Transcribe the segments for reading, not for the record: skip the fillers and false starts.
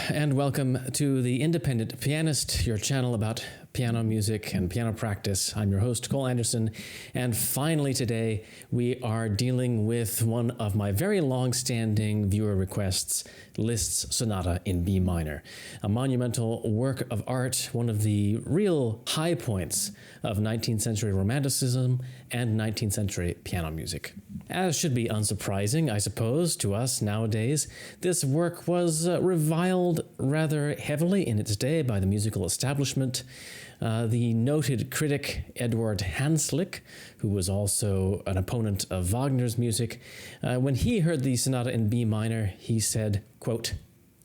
and welcome to The Independent Pianist, your channel about piano music and piano practice. I'm your host, Cole Anderson, and finally today we are dealing with one of my very long-standing viewer requests, Liszt's Sonata in B minor, a monumental work of art, one of the real high points of 19th century Romanticism and 19th century piano music. As should be unsurprising, I suppose, to us nowadays, this work was reviled rather heavily in its day by the musical establishment. The noted critic Eduard Hanslick, who was also an opponent of Wagner's music, when he heard the sonata in B minor, he said, quote,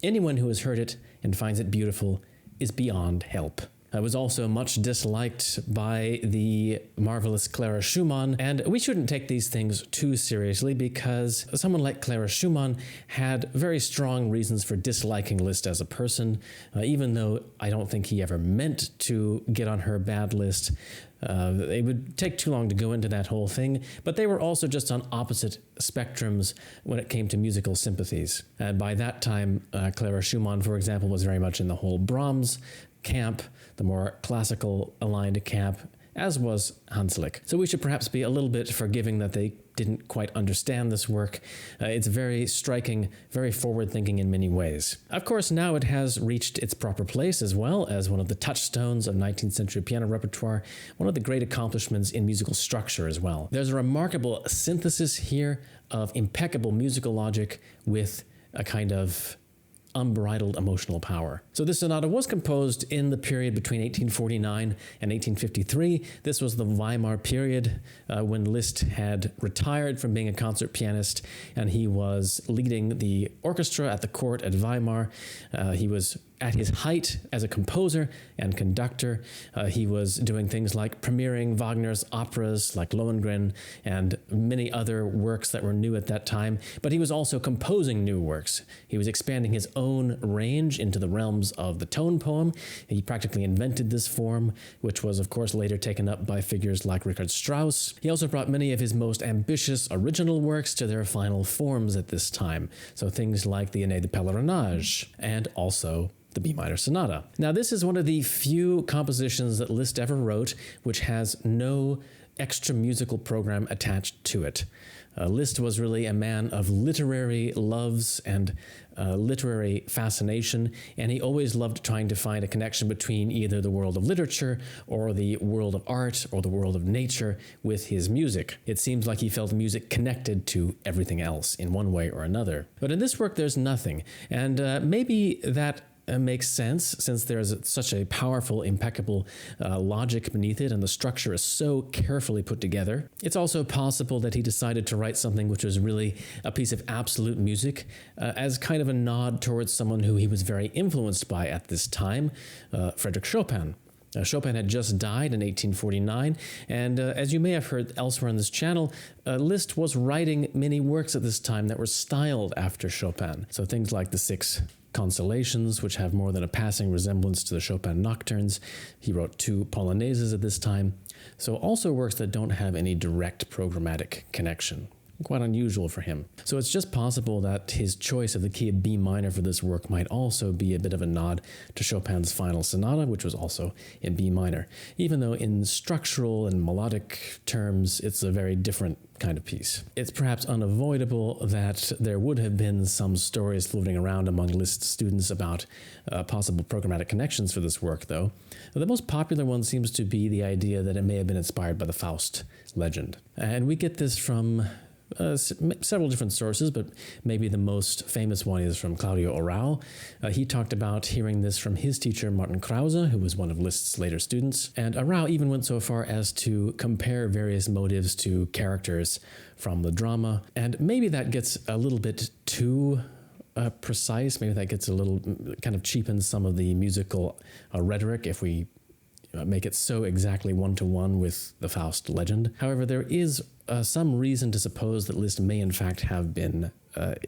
"Anyone who has heard it and finds it beautiful is beyond help." It was also much disliked by the marvelous Clara Schumann, and we shouldn't take these things too seriously because someone like Clara Schumann had very strong reasons for disliking Liszt as a person, even though I don't think he ever meant to get on her bad list. It would take too long to go into that whole thing, but they were also just on opposite spectrums when it came to musical sympathies. By that time, Clara Schumann, for example, was very much in the whole Brahms camp, the more classical aligned camp, as was Hanslick. So we should perhaps be a little bit forgiving that they didn't quite understand this work. It's very striking, very forward-thinking in many ways. Of course, now it has reached its proper place as well as one of the touchstones of 19th century piano repertoire, one of the great accomplishments in musical structure as well. There's a remarkable synthesis here of impeccable musical logic with a kind of unbridled emotional power. So this sonata was composed in the period between 1849 and 1853. This was the Weimar period when Liszt had retired from being a concert pianist and he was leading the orchestra at the court at Weimar. He was at his height as a composer and conductor. He was doing things like premiering Wagner's operas like Lohengrin and many other works that were new at that time, but he was also composing new works. He was expanding his own range into the realms of the tone poem. He practically invented this form, which was of course later taken up by figures like Richard Strauss. He also brought many of his most ambitious original works to their final forms at this time, so things like the Aîné de Pèlerinage and also the B minor sonata. Now, this is one of the few compositions that Liszt ever wrote which has no extra musical program attached to it. Liszt was really a man of literary loves and literary fascination, and he always loved trying to find a connection between either the world of literature or the world of art or the world of nature with his music. It seems like he felt music connected to everything else in one way or another. But in this work, there's nothing, and maybe that makes sense since there's such a powerful, impeccable logic beneath it and the structure is so carefully put together. It's also possible that he decided to write something which was really a piece of absolute music as kind of a nod towards someone who he was very influenced by at this time, Frédéric Chopin. Chopin had just died in 1849, and as you may have heard elsewhere on this channel, Liszt was writing many works at this time that were styled after Chopin. So things like the Six Consolations, which have more than a passing resemblance to the Chopin Nocturnes. He wrote 2 Polonaises at this time. So also works that don't have any direct programmatic connection. Quite unusual for him. So it's just possible that his choice of the key of B minor for this work might also be a bit of a nod to Chopin's final sonata, which was also in B minor, even though in structural and melodic terms, it's a very different kind of piece. It's perhaps unavoidable that there would have been some stories floating around among Liszt students about possible programmatic connections for this work, though. The most popular one seems to be the idea that it may have been inspired by the Faust legend. And we get this from several different sources, but maybe the most famous one is from Claudio Arrau. He talked about hearing this from his teacher, Martin Krause, who was one of Liszt's later students. And Arrau even went so far as to compare various motives to characters from the drama. And maybe that gets a little bit too precise. Maybe that gets a little, kind of cheapens some of the musical rhetoric if we make it so exactly one-to-one with the Faust legend. However, there is some reason to suppose that Liszt may in fact have been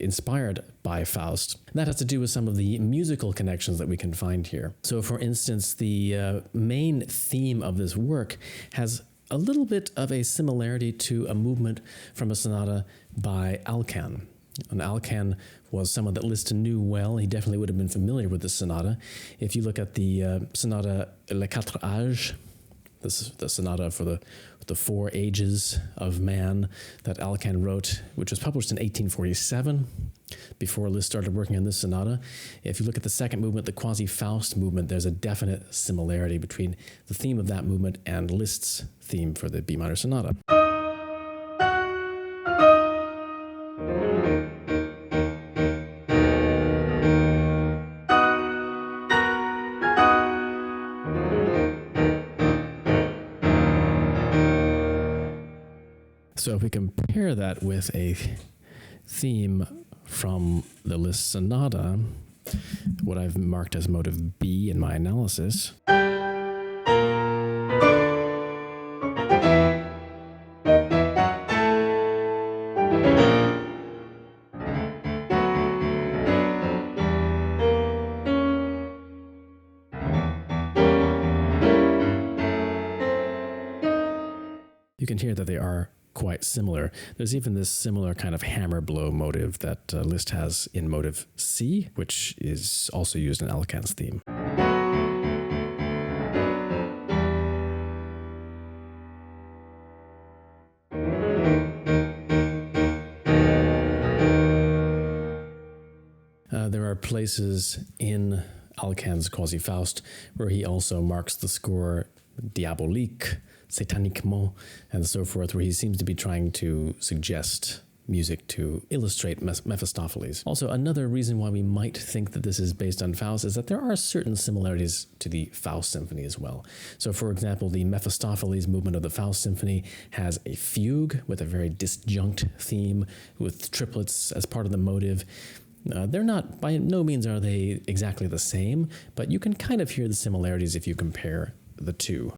inspired by Faust. And that has to do with some of the musical connections that we can find here. So for instance, the main theme of this work has a little bit of a similarity to a movement from a sonata by Alkan. And Alkan was someone that Liszt knew well. He definitely would have been familiar with the sonata. If you look at the sonata Les Quatre Âges, this is the sonata for the 4 ages of man that Alkan wrote, which was published in 1847, before Liszt started working on this sonata. If you look at the second movement, the quasi-Faust movement, there's a definite similarity between the theme of that movement and Liszt's theme for the B minor sonata. So if we compare that with a theme from the Liszt sonata, what I've marked as motive B in my analysis, you can hear that they are quite similar. There's even this similar kind of hammer blow motive that Liszt has in motive C, which is also used in Alkan's theme. There are places in Alkan's Quasi-Faust where he also marks the score diabolique, sataniquement, and so forth, where he seems to be trying to suggest music to illustrate Mephistopheles. Also, another reason why we might think that this is based on Faust is that there are certain similarities to the Faust Symphony as well. So, for example, the Mephistopheles movement of the Faust Symphony has a fugue with a very disjunct theme with triplets as part of the motive. They're not, by no means are they exactly the same, but you can kind of hear the similarities if you compare the two.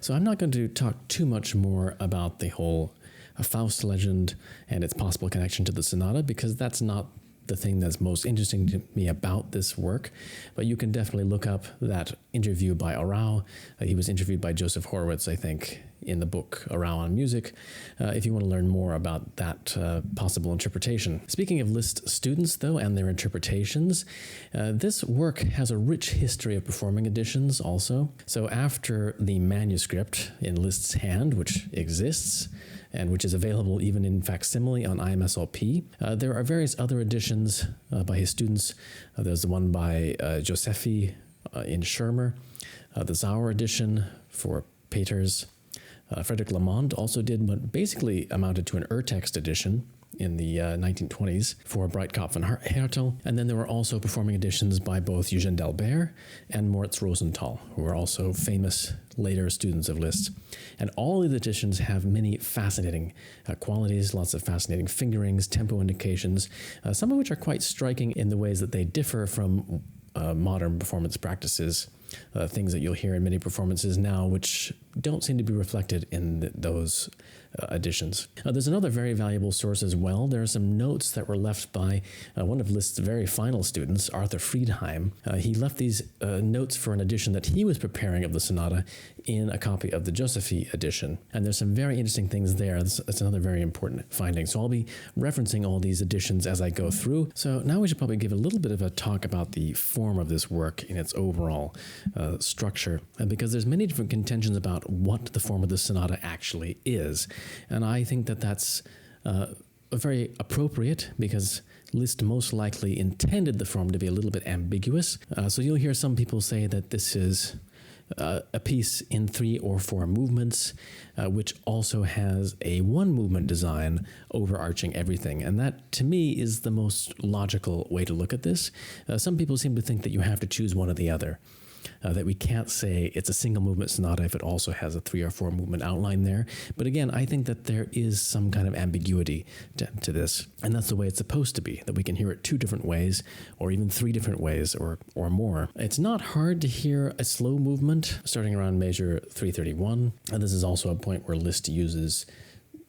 So I'm not going to talk too much more about the whole Faust legend and its possible connection to the sonata, because that's not the thing that's most interesting to me about this work. But you can definitely look up that interview by Arau. He was interviewed by Joseph Horowitz, I think, in the book Arau on Music, if you want to learn more about that possible interpretation. Speaking of Liszt students, though, and their interpretations, this work has a rich history of performing editions also. So after the manuscript in Liszt's hand, which exists, and which is available even in facsimile on IMSLP. There are various other editions by his students. There's the one by Josephi in Schirmer, the Sauer edition for Peters. Frederick Lamond also did what basically amounted to an Urtext edition in the 1920s for Breitkopf and Hertel. And then there were also performing editions by both Eugène Delbert and Moritz Rosenthal, who were also famous later students of Liszt. And all of the editions have many fascinating qualities, lots of fascinating fingerings, tempo indications, some of which are quite striking in the ways that they differ from modern performance practices, things that you'll hear in many performances now, which don't seem to be reflected in those editions. There's another very valuable source as well. There are some notes that were left by one of Liszt's very final students, Arthur Friedheim. He left these notes for an edition that he was preparing of the sonata in a copy of the Josephi edition. And there's some very interesting things there. That's another very important finding. So I'll be referencing all these editions as I go through. So now we should probably give a little bit of a talk about the form of this work in its overall structure, because there's many different contentions about what the form of the sonata actually is. And I think that that's very appropriate, because Liszt most likely intended the form to be a little bit ambiguous. So you'll hear some people say that this is a piece in 3 or 4 movements, which also has a 1-movement design overarching everything. And that, to me, is the most logical way to look at this. Some people seem to think that you have to choose one or the other. that we can't say it's a single movement sonata if it also has a 3 or 4 movement outline there. But again, I think that there is some kind of ambiguity to this, and that's the way it's supposed to be, that we can hear it 2 different ways, or even 3 different ways, or more. It's not hard to hear a slow movement starting around measure 331, and this is also a point where Liszt uses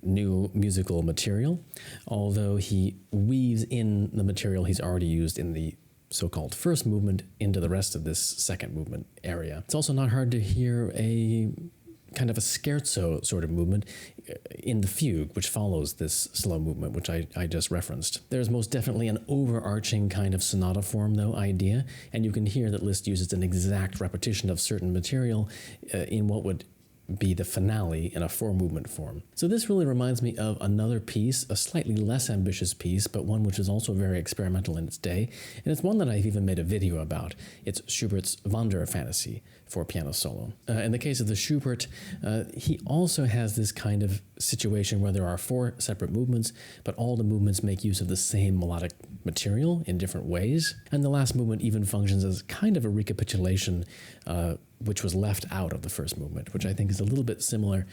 new musical material, although he weaves in the material he's already used in the so-called first movement into the rest of this second movement area. It's also not hard to hear a kind of a scherzo sort of movement in the fugue, which follows this slow movement, which I just referenced. There's most definitely an overarching kind of sonata form, though, idea, and you can hear that Liszt uses an exact repetition of certain material in what would be the finale in a 4-movement form. So this really reminds me of another piece, a slightly less ambitious piece, but one which is also very experimental in its day, and it's one that I've even made a video about. It's Schubert's Wanderfantasy for piano solo. In the case of the Schubert, he also has this kind of situation where there are 4 separate movements, but all the movements make use of the same melodic material in different ways, and the last movement even functions as kind of a recapitulation which was left out of the first movement, which I think is a little bit similar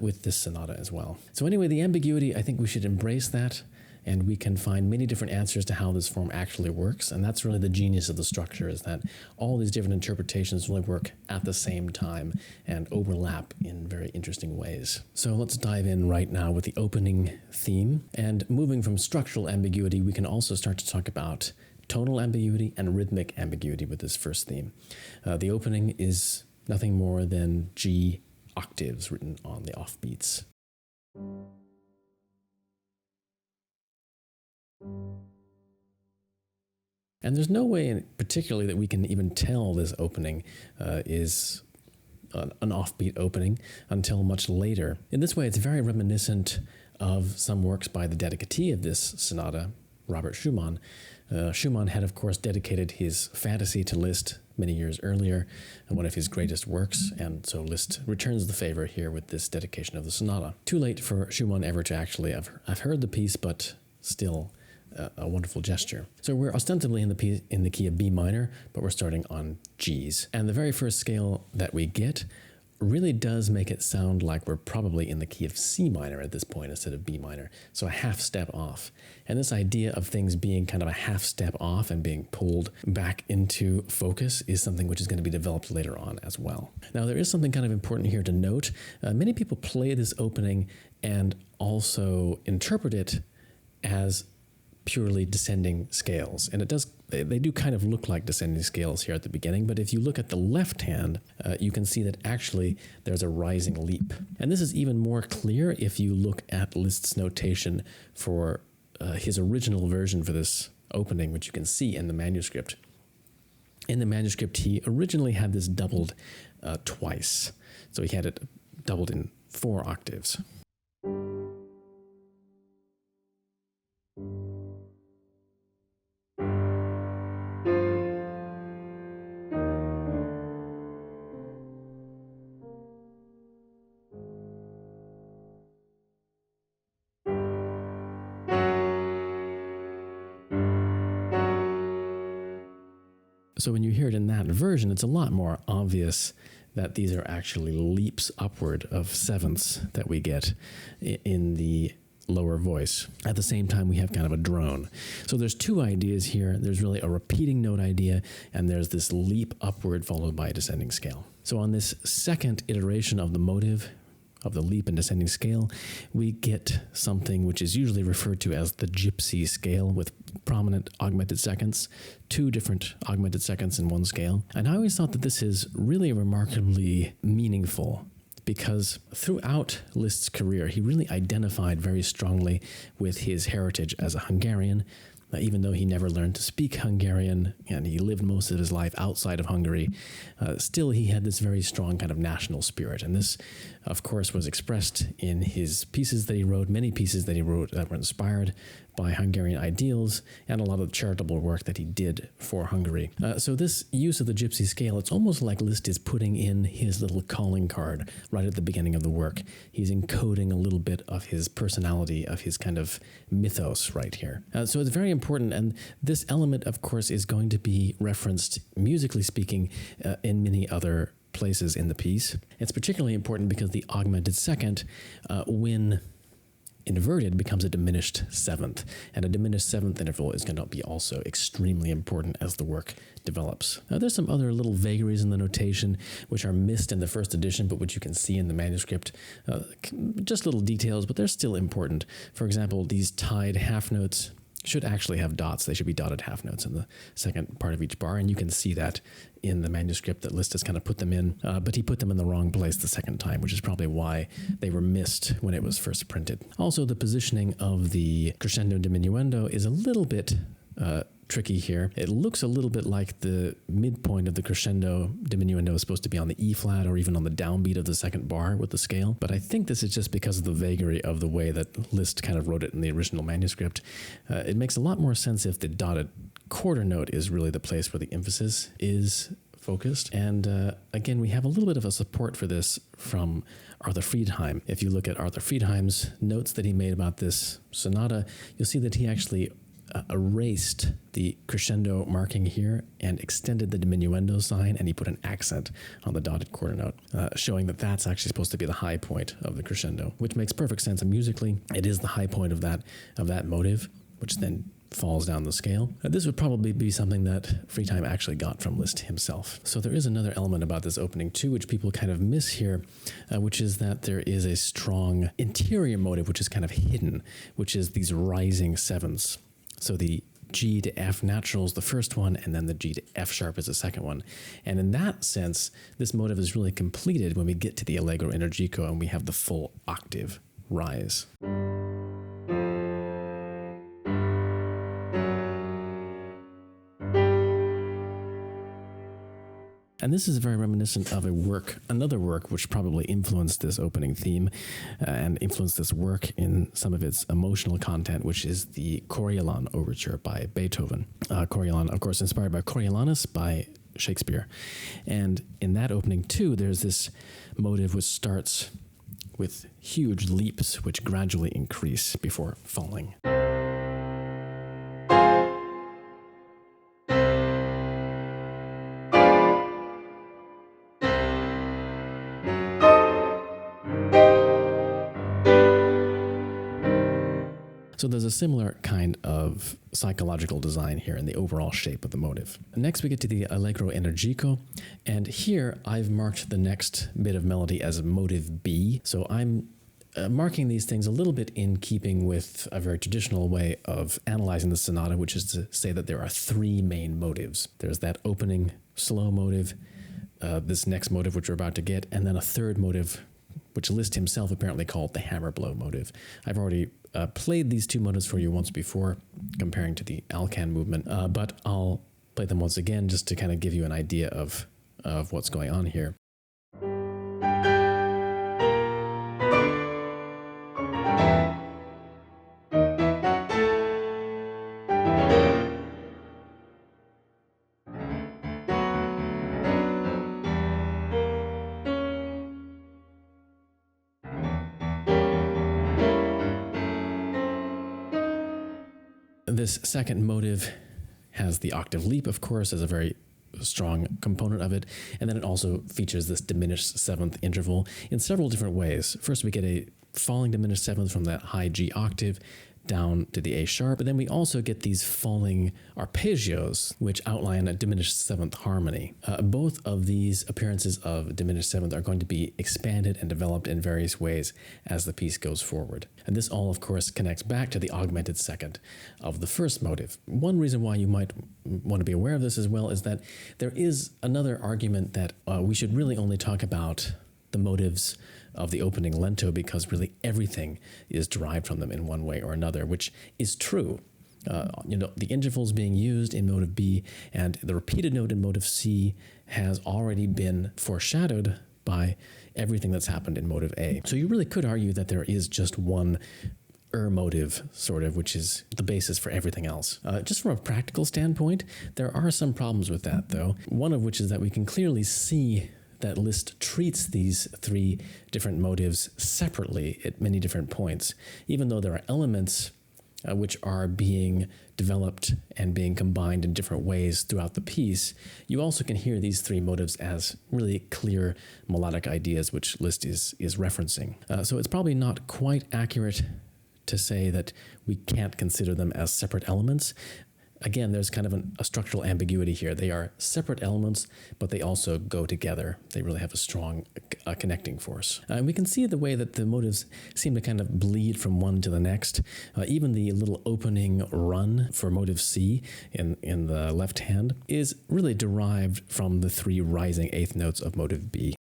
with this sonata as well. So anyway, the ambiguity, I think we should embrace that, and we can find many different answers to how this form actually works, and that's really the genius of the structure, is that all these different interpretations really work at the same time and overlap in very interesting ways. So let's dive in right now with the opening theme, and moving from structural ambiguity, we can also start to talk about tonal ambiguity and rhythmic ambiguity with this first theme. The opening is nothing more than G octaves written on the offbeats. And there's no way particularly that we can even tell this opening is an offbeat opening until much later. In this way, it's very reminiscent of some works by the dedicatee of this sonata, Robert Schumann. Schumann had, of course, dedicated his Fantasy to Liszt many years earlier, one of his greatest works, and so Liszt returns the favor here with this dedication of the sonata. Too late for Schumann ever to actually I've heard the piece, but still a wonderful gesture. So we're ostensibly in the key of B minor, but we're starting on Gs. And the very first scale that we get really does make it sound like we're probably in the key of C minor at this point instead of B minor, so a half step off. And this idea of things being kind of a half step off and being pulled back into focus is something which is going to be developed later on as well. Now, there is something kind of important here to note. Many people play this opening and also interpret it as purely descending scales, and they do kind of look like descending scales here at the beginning, but if you look at the left hand, you can see that actually there's a rising leap. And this is even more clear if you look at Liszt's notation for his original version for this opening, which you can see in the manuscript. In the manuscript, he originally had this doubled twice, so he had it doubled in 4 octaves. So when you hear it in that version, it's a lot more obvious that these are actually leaps upward of sevenths that we get in the lower voice. At the same time, we have kind of a drone. So there's 2 ideas here. There's really a repeating note idea, and there's this leap upward followed by a descending scale. So on this second iteration of the motive, of the leap and descending scale, we get something which is usually referred to as the gypsy scale with prominent augmented seconds, 2 different augmented seconds in one scale. And I always thought that this is really remarkably meaningful because throughout Liszt's career, he really identified very strongly with his heritage as a Hungarian, even though he never learned to speak Hungarian and he lived most of his life outside of Hungary, still he had this very strong kind of national spirit. And this, of course, was expressed in his pieces that he wrote, many pieces that he wrote that were inspired by Hungarian ideals and a lot of charitable work that he did for Hungary. So this use of the gypsy scale, it's almost like Liszt is putting in his little calling card right at the beginning of the work. He's encoding a little bit of his personality, of his kind of mythos right here. So it's very important, and this element, of course, is going to be referenced, musically speaking, in many other places in the piece. It's particularly important because the augmented second, when inverted, becomes a diminished seventh, and a diminished seventh interval is going to be also extremely important as the work develops. Now, there's some other little vagaries in the notation which are missed in the first edition, but which you can see in the manuscript. Just little details, but they're still important. For example, these tied half notes should actually have dots. They should be dotted half notes in the second part of each bar, and you can see that in the manuscript that Liszt has kind of put them in, but he put them in the wrong place the second time, which is probably why they were missed when it was first printed. Also, the positioning of the crescendo diminuendo is a little bit tricky here. It looks a little bit like the midpoint of the crescendo diminuendo is supposed to be on the E flat or even on the downbeat of the second bar with the scale, but I think this is just because of the vagary of the way that Liszt kind of wrote it in the original manuscript. It makes a lot more sense if the dotted quarter note is really the place where the emphasis is focused. And again, we have a little bit of a support for this from Arthur Friedheim. If you look at Arthur Friedheim's notes that he made about this sonata, you'll see that he actually erased the crescendo marking here and extended the diminuendo sign, and he put an accent on the dotted quarter note, showing that that's actually supposed to be the high point of the crescendo, which makes perfect sense. And musically, it is the high point of that motive, which then falls down the scale. This would probably be something that Friedheim actually got from Liszt himself. So there is another element about this opening too, which people kind of miss here, which is that there is a strong interior motive, which is kind of hidden, which is these rising sevenths. So the G to F natural is the first one, and then the G to F sharp is the second one. And in that sense, this motive is really completed when we get to the Allegro energico and we have the full octave rise. And this is very reminiscent of another work which probably influenced this opening theme and influenced this work in some of its emotional content, which is the Coriolan Overture by Beethoven. Coriolan, of course, inspired by Coriolanus by Shakespeare. And in that opening too, there's this motive which starts with huge leaps which gradually increase before falling. So there's a similar kind of psychological design here in the overall shape of the motive. Next, we get to the Allegro Energico, and here I've marked the next bit of melody as motive B. So I'm marking these things a little bit in keeping with a very traditional way of analyzing the sonata, which is to say that there are three main motives. There's that opening slow motive, this next motive which we're about to get, and then a third motive which Liszt himself apparently called the hammer blow motive. I've already played these two motives for you once before, comparing to the Alkan movement, but I'll play them once again just to kind of give you an idea of what's going on here. This second motive has the octave leap, of course, as a very strong component of it, and then it also features this diminished seventh interval in several different ways. First, we get a falling diminished seventh from that high G octave down to the A sharp, but then we also get these falling arpeggios, which outline a diminished seventh harmony. Both of these appearances of diminished seventh are going to be expanded and developed in various ways as the piece goes forward. And this all, of course, connects back to the augmented second of the first motive. One reason why you might want to be aware of this as well is that there is another argument that we should really only talk about the motives of the opening lento because really everything is derived from them in one way or another, which is true. The intervals being used in motive B and the repeated note in motive C has already been foreshadowed by everything that's happened in motive A. So you really could argue that there is just one motive, sort of, which is the basis for everything else. Just from a practical standpoint, there are some problems with that, though. One of which is that we can clearly see that Liszt treats these three different motives separately at many different points, even though there are elements which are being developed and being combined in different ways throughout the piece. You also can hear these three motives as really clear melodic ideas which Liszt is referencing. So it's probably not quite accurate to say that we can't consider them as separate elements. Again, there's kind of a structural ambiguity here. They are separate elements, but they also go together. They really have a strong connecting force. And we can see the way that the motives seem to kind of bleed from one to the next. Even the little opening run for motive C in the left hand is really derived from the three rising eighth notes of motive B.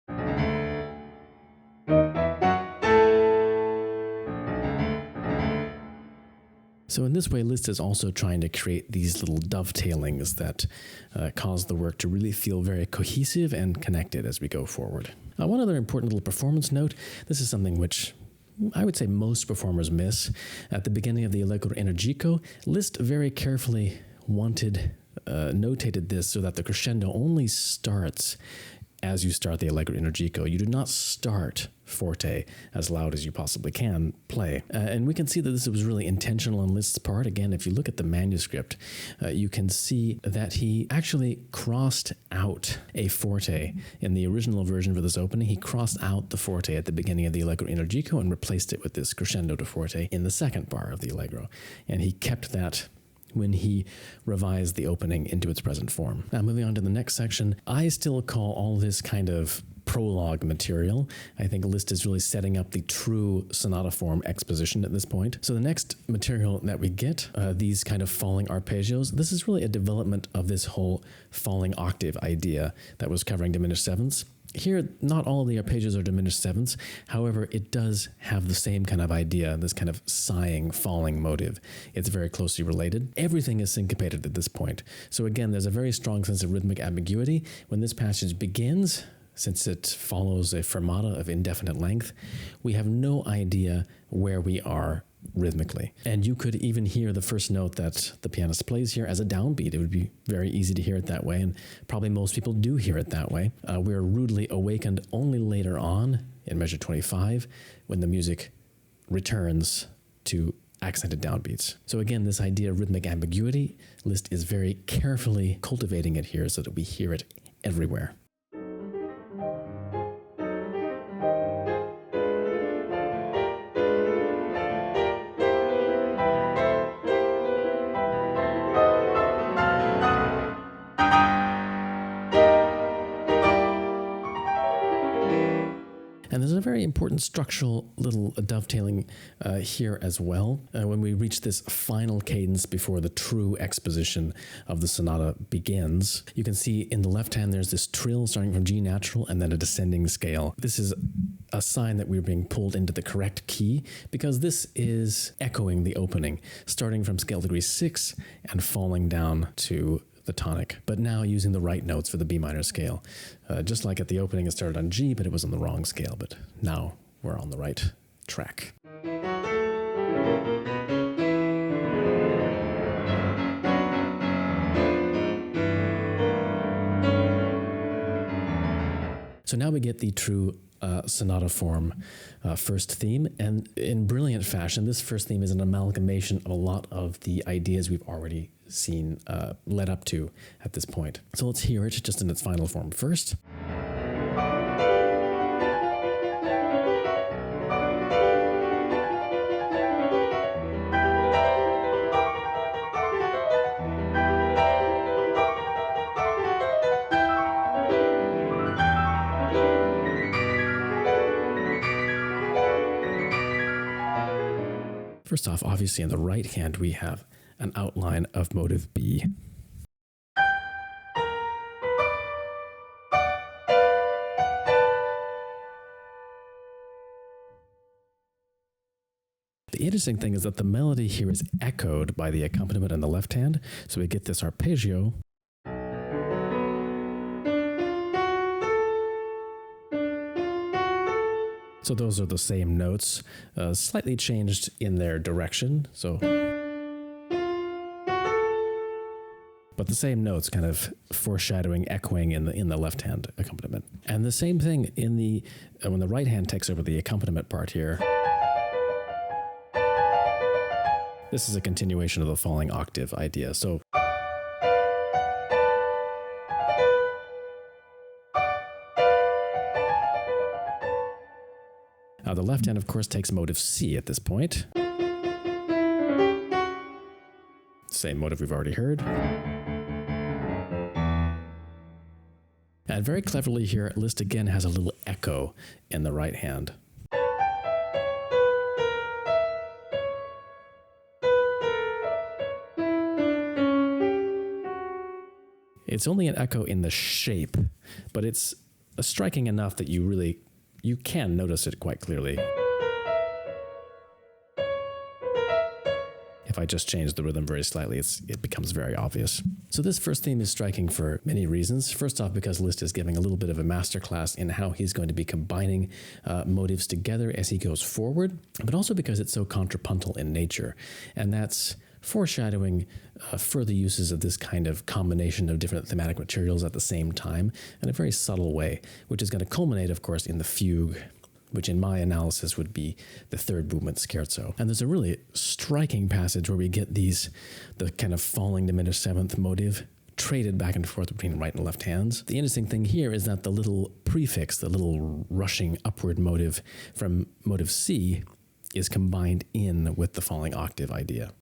So in this way, Liszt is also trying to create these little dovetailings that cause the work to really feel very cohesive and connected as we go forward. One other important little performance note, this is something which I would say most performers miss. At the beginning of the Allegro Energico, Liszt very carefully notated this so that the crescendo only starts as you start the Allegro Energico. You do not start forte as loud as you possibly can play. And we can see that this was really intentional on Liszt's part. Again, if you look at the manuscript, you can see that he actually crossed out a forte. In the original version for this opening, he crossed out the forte at the beginning of the Allegro Energico and replaced it with this crescendo to forte in the second bar of the Allegro. And he kept that when he revised the opening into its present form. Now, moving on to the next section, I still call all this kind of prologue material. I think Liszt is really setting up the true sonata form exposition at this point. So the next material that we get, these kind of falling arpeggios, this is really a development of this whole falling octave idea that was covering diminished sevenths. Here, not all of the arpeggios are diminished sevenths. However, it does have the same kind of idea, this kind of sighing, falling motive. It's very closely related. Everything is syncopated at this point. So again, there's a very strong sense of rhythmic ambiguity. When this passage begins, since it follows a fermata of indefinite length, we have no idea where we are rhythmically. And you could even hear the first note that the pianist plays here as a downbeat. It would be very easy to hear it that way, and probably most people do hear it that way. We're rudely awakened only later on in measure 25 when the music returns to accented downbeats. So again, this idea of rhythmic ambiguity, Liszt is very carefully cultivating it here so that we hear it everywhere. And there's a very important structural little dovetailing here as well. When we reach this final cadence before the true exposition of the sonata begins, you can see in the left hand there's this trill starting from G natural and then a descending scale. This is a sign that we're being pulled into the correct key because this is echoing the opening, starting from scale degree 6 and falling down to the tonic, but now using the right notes for the B minor scale. Just like at the opening, it started on G, but it was on the wrong scale, but now we're on the right track. So now we get the true sonata form first theme, and in brilliant fashion, this first theme is an amalgamation of a lot of the ideas we've already seen led up to at this point. So let's hear it just in its final form first. First off, obviously in the right hand, we have an outline of motive B. The interesting thing is that the melody here is echoed by the accompaniment in the left hand, so we get this arpeggio. So those are the same notes, slightly changed in their direction. So, but the same notes kind of foreshadowing, echoing in the left hand accompaniment. And the same thing in the when the right hand takes over the accompaniment part here. This is a continuation of the falling octave idea. So the left hand, of course, takes motive C at this point. Same motive we've already heard. And very cleverly here, Liszt again has a little echo in the right hand. It's only an echo in the shape, but it's striking enough that you can notice it quite clearly. If I just change the rhythm very slightly, it becomes very obvious. So this first theme is striking for many reasons. First off, because Liszt is giving a little bit of a masterclass in how he's going to be combining motives together as he goes forward, but also because it's so contrapuntal in nature. And that's foreshadowing further uses of this kind of combination of different thematic materials at the same time in a very subtle way, which is going to culminate, of course, in the fugue, which in my analysis would be the third movement scherzo. And there's a really striking passage where we get the kind of falling diminished seventh motive traded back and forth between right and left hands. The interesting thing here is that the little prefix, the little rushing upward motive from motive C, is combined in with the falling octave idea.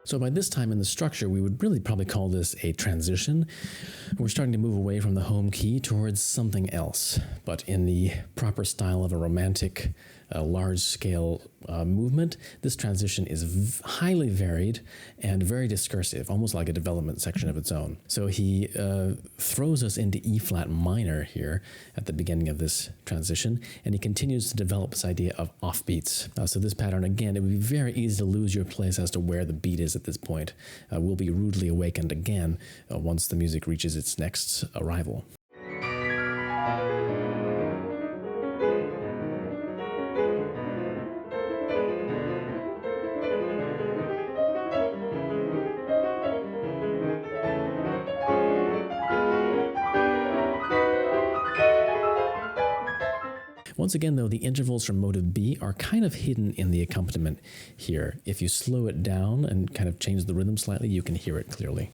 So by this time in the structure, we would really probably call this a transition. We're starting to move away from the home key towards something else, but in the proper style of a romantic, large-scale movement. This transition is highly varied and very discursive, almost like a development section of its own. So he throws us into E-flat minor here at the beginning of this transition, and he continues to develop this idea of offbeats. So this pattern, again, it would be very easy to lose your place as to where the beat is at this point. Will be rudely awakened again once the music reaches its next arrival. Once again, though, the intervals from motive B are kind of hidden in the accompaniment here. If you slow it down and kind of change the rhythm slightly, you can hear it clearly.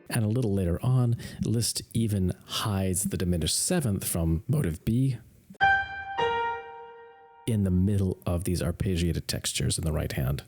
And a little later on, Liszt even hides the diminished seventh from motive B in the middle of these arpeggiated textures in the right hand.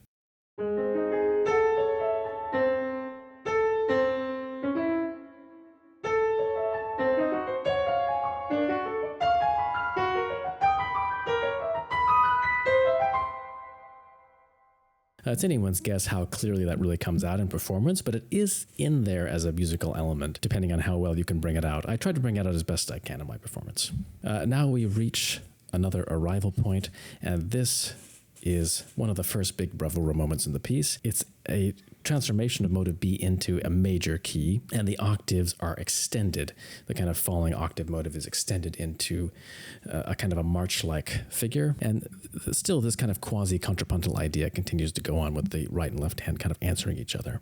It's anyone's guess how clearly that really comes out in performance, but it is in there as a musical element, depending on how well you can bring it out. I try to bring it out as best I can in my performance. Now we reach another arrival point, and this is one of the first big bravura moments in the piece. It's a transformation of motive B into a major key, and the octaves are extended. The kind of falling octave motive is extended into a kind of a march-like figure, and still this kind of quasi-contrapuntal idea continues to go on with the right and left hand kind of answering each other.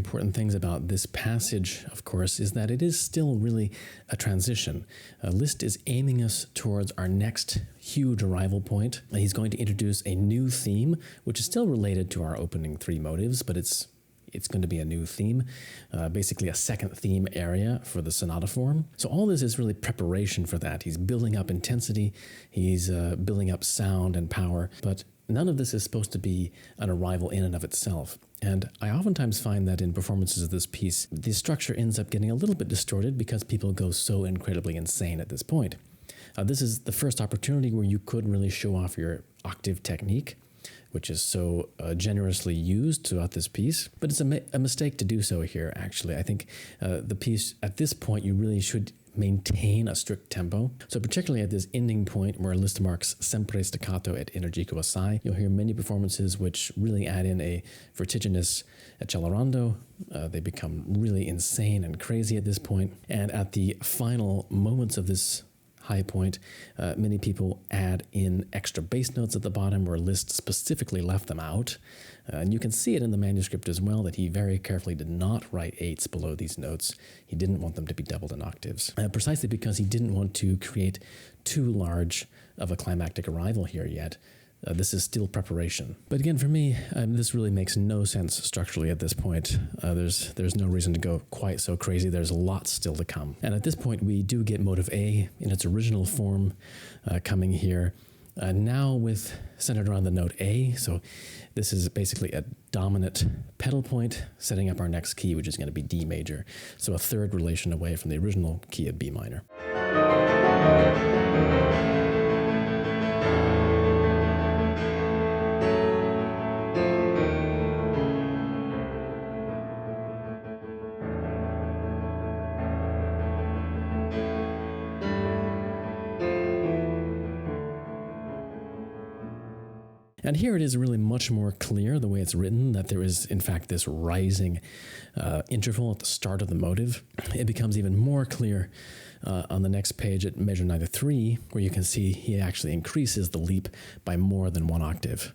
important things about this passage, of course, is that it is still really a transition. Liszt is aiming us towards our next huge arrival point. He's going to introduce a new theme, which is still related to our opening three motives, but it's going to be a new theme, basically a second theme area for the sonata form. So all this is really preparation for that. He's building up intensity, he's building up sound and power, but none of this is supposed to be an arrival in and of itself. And I oftentimes find that in performances of this piece, the structure ends up getting a little bit distorted because people go so incredibly insane at this point. This is the first opportunity where you could really show off your octave technique, which is so generously used throughout this piece. But it's a mistake to do so here, actually. I think the piece, at this point, you really should maintain a strict tempo. So particularly at this ending point where Liszt marks sempre staccato et energico assai, you'll hear many performances which really add in a vertiginous accelerando. They become really insane and crazy at this point. And at the final moments of this high point, many people add in extra bass notes at the bottom where Liszt specifically left them out. And you can see it in the manuscript as well that he very carefully did not write eighths below these notes. He didn't want them to be doubled in octaves, precisely because he didn't want to create too large of a climactic arrival here yet. This is still preparation. But again, for me, this really makes no sense structurally at this point. There's no reason to go quite so crazy. There's lots still to come. And at this point, we do get motive A in its original form coming here, now with centered around the note A. So this is basically a dominant pedal point, setting up our next key, which is going to be D major. So a third relation away from the original key of B minor. And here it is really much more clear, the way it's written, that there is, in fact, this rising interval at the start of the motive. It becomes even more clear on the next page at measure 93, where you can see he actually increases the leap by more than one octave.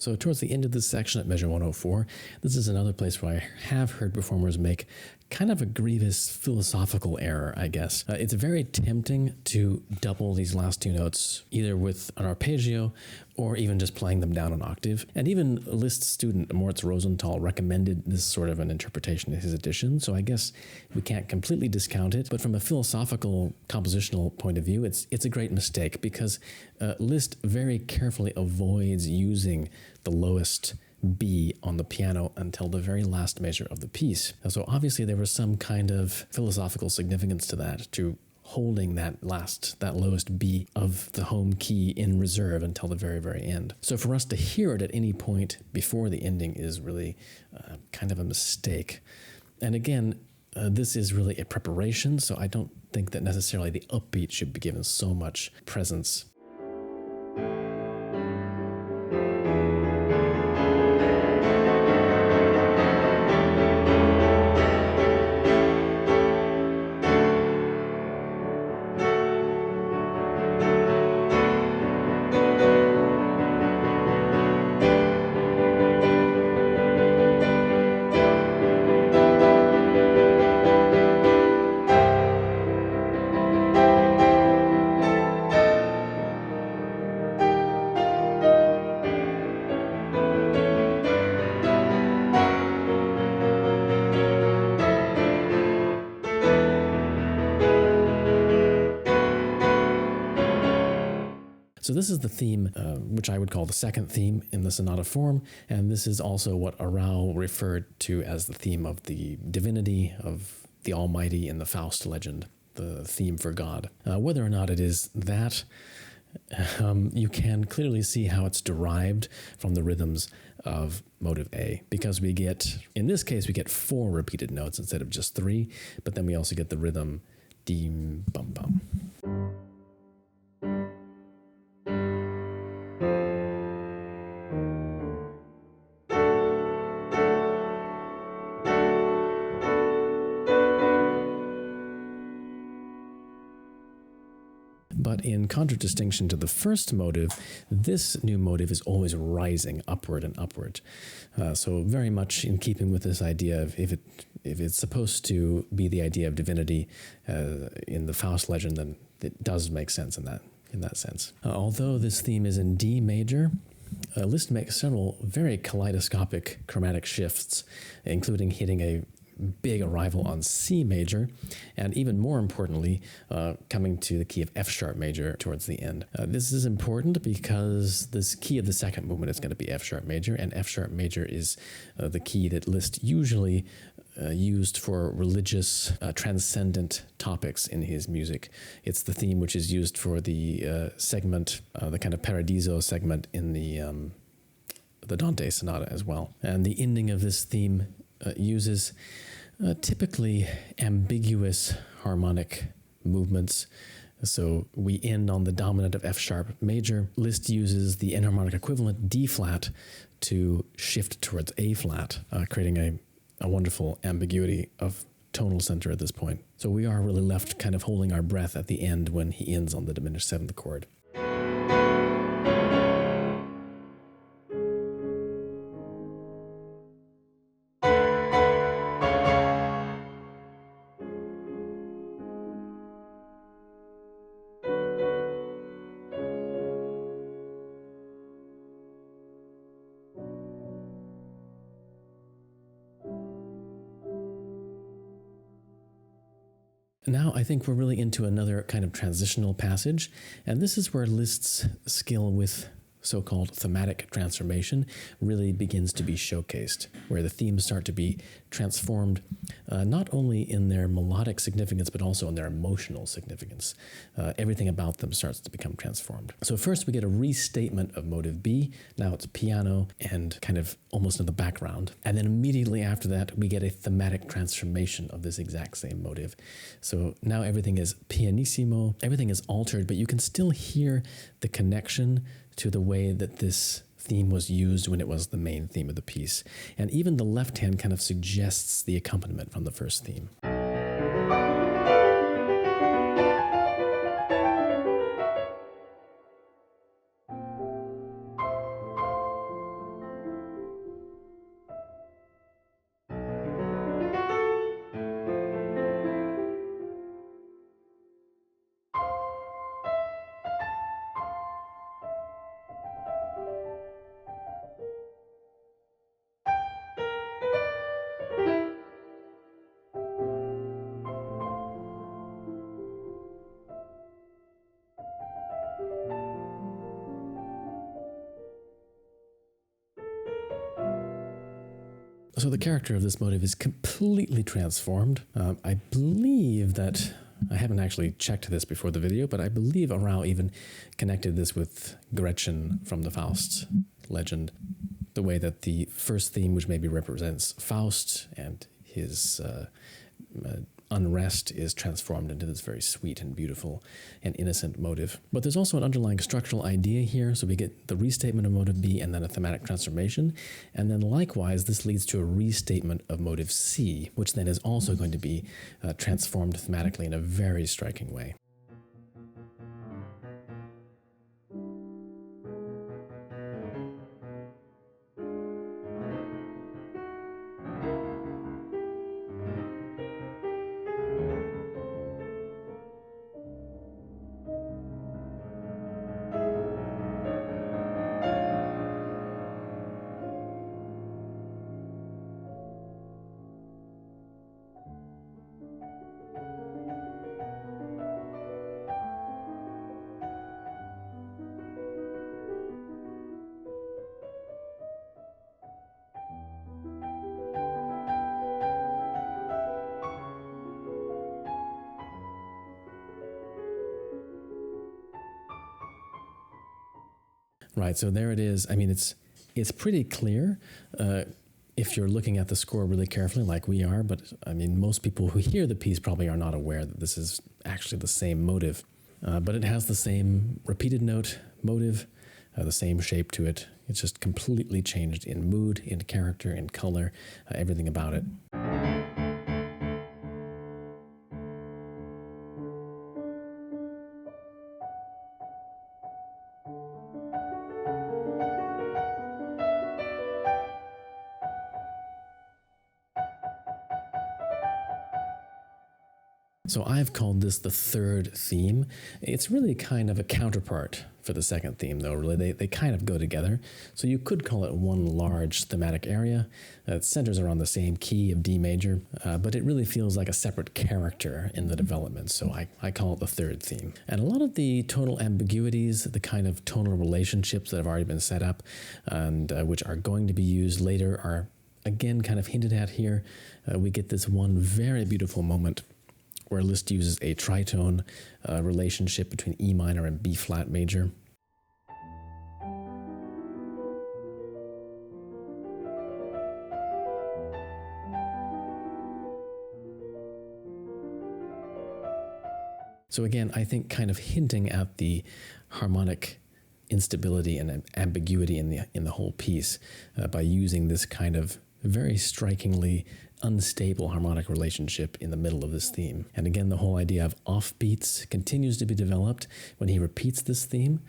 So towards the end of this section at measure 104, this is another place where I have heard performers make kind of a grievous philosophical error, I guess. It's very tempting to double these last two notes, either with an arpeggio or even just playing them down an octave. And even Liszt's student, Moritz Rosenthal, recommended this sort of an interpretation in his edition, so I guess we can't completely discount it. But from a philosophical, compositional point of view, it's a great mistake because Liszt very carefully avoids using the lowest B on the piano until the very last measure of the piece. So obviously there was some kind of philosophical significance to that, to holding that lowest B of the home key in reserve until the very, very end. So for us to hear it at any point before the ending is really kind of a mistake. And again, this is really a preparation, so I don't think that necessarily the upbeat should be given so much presence. So this is the theme, which I would call the second theme in the sonata form, and this is also what Arau referred to as the theme of the divinity of the Almighty in the Faust legend, the theme for God. Whether or not it is that, you can clearly see how it's derived from the rhythms of motive A, because we get, in this case, we get 4 repeated notes instead of just 3, but then we also get the rhythm dim bum bum. But in contradistinction to the first motive, this new motive is always rising upward and upward. So very much in keeping with this idea of if it's supposed to be the idea of divinity in the Faust legend, then it does make sense in that sense. Although this theme is in D major, Liszt makes several very kaleidoscopic chromatic shifts, including hitting a big arrival on C major, and even more importantly, coming to the key of F sharp major towards the end. This is important because this key of the second movement is going to be F sharp major, and F sharp major is the key that Liszt usually used for religious, transcendent topics in his music. It's the theme which is used for the segment, the kind of Paradiso segment in the Dante Sonata as well. And the ending of this theme uses typically ambiguous harmonic movements. So we end on the dominant of F sharp major. Liszt uses the enharmonic equivalent D flat to shift towards A flat, creating a wonderful ambiguity of tonal center at this point. So we are really left kind of holding our breath at the end when he ends on the diminished seventh chord. Now I think we're really into another kind of transitional passage, and this is where Liszt's skill with so-called thematic transformation really begins to be showcased, where the themes start to be transformed not only in their melodic significance, but also in their emotional significance. Everything about them starts to become transformed. So first we get a restatement of motive B. Now it's piano and kind of almost in the background. And then immediately after that, we get a thematic transformation of this exact same motive. So now everything is pianissimo, everything is altered, but you can still hear the connection to the way that this theme was used when it was the main theme of the piece. And even the left hand kind of suggests the accompaniment from the first theme. So the character of this motive is completely transformed. I believe that, I haven't actually checked this before the video, but I believe Arau even connected this with Gretchen from the Faust legend. The way that the first theme, which maybe represents Faust and his unrest, is transformed into this very sweet and beautiful and innocent motive. But there's also an underlying structural idea here. So we get the restatement of motive B and then a thematic transformation. And then likewise, this leads to a restatement of motive C, which then is also going to be transformed thematically in a very striking way. Right, so there it is. I mean, it's pretty clear if you're looking at the score really carefully, like we are, but I mean, most people who hear the piece probably are not aware that this is actually the same motive. But it has the same repeated note motive, the same shape to it. It's just completely changed in mood, in character, in color, everything about it. So I've called this the third theme. It's really kind of a counterpart for the second theme, though, really. They kind of go together. So you could call it one large thematic area. It centers around the same key of D major, but it really feels like a separate character in the development. So I call it the third theme. And a lot of the tonal ambiguities, the kind of tonal relationships that have already been set up and which are going to be used later are, again, kind of hinted at here. We get this one very beautiful moment where Liszt uses a tritone relationship between E minor and B flat major. So again, I think kind of hinting at the harmonic instability and ambiguity in the whole piece by using this kind of very strikingly unstable harmonic relationship in the middle of this theme. And again, the whole idea of offbeats continues to be developed when he repeats this theme.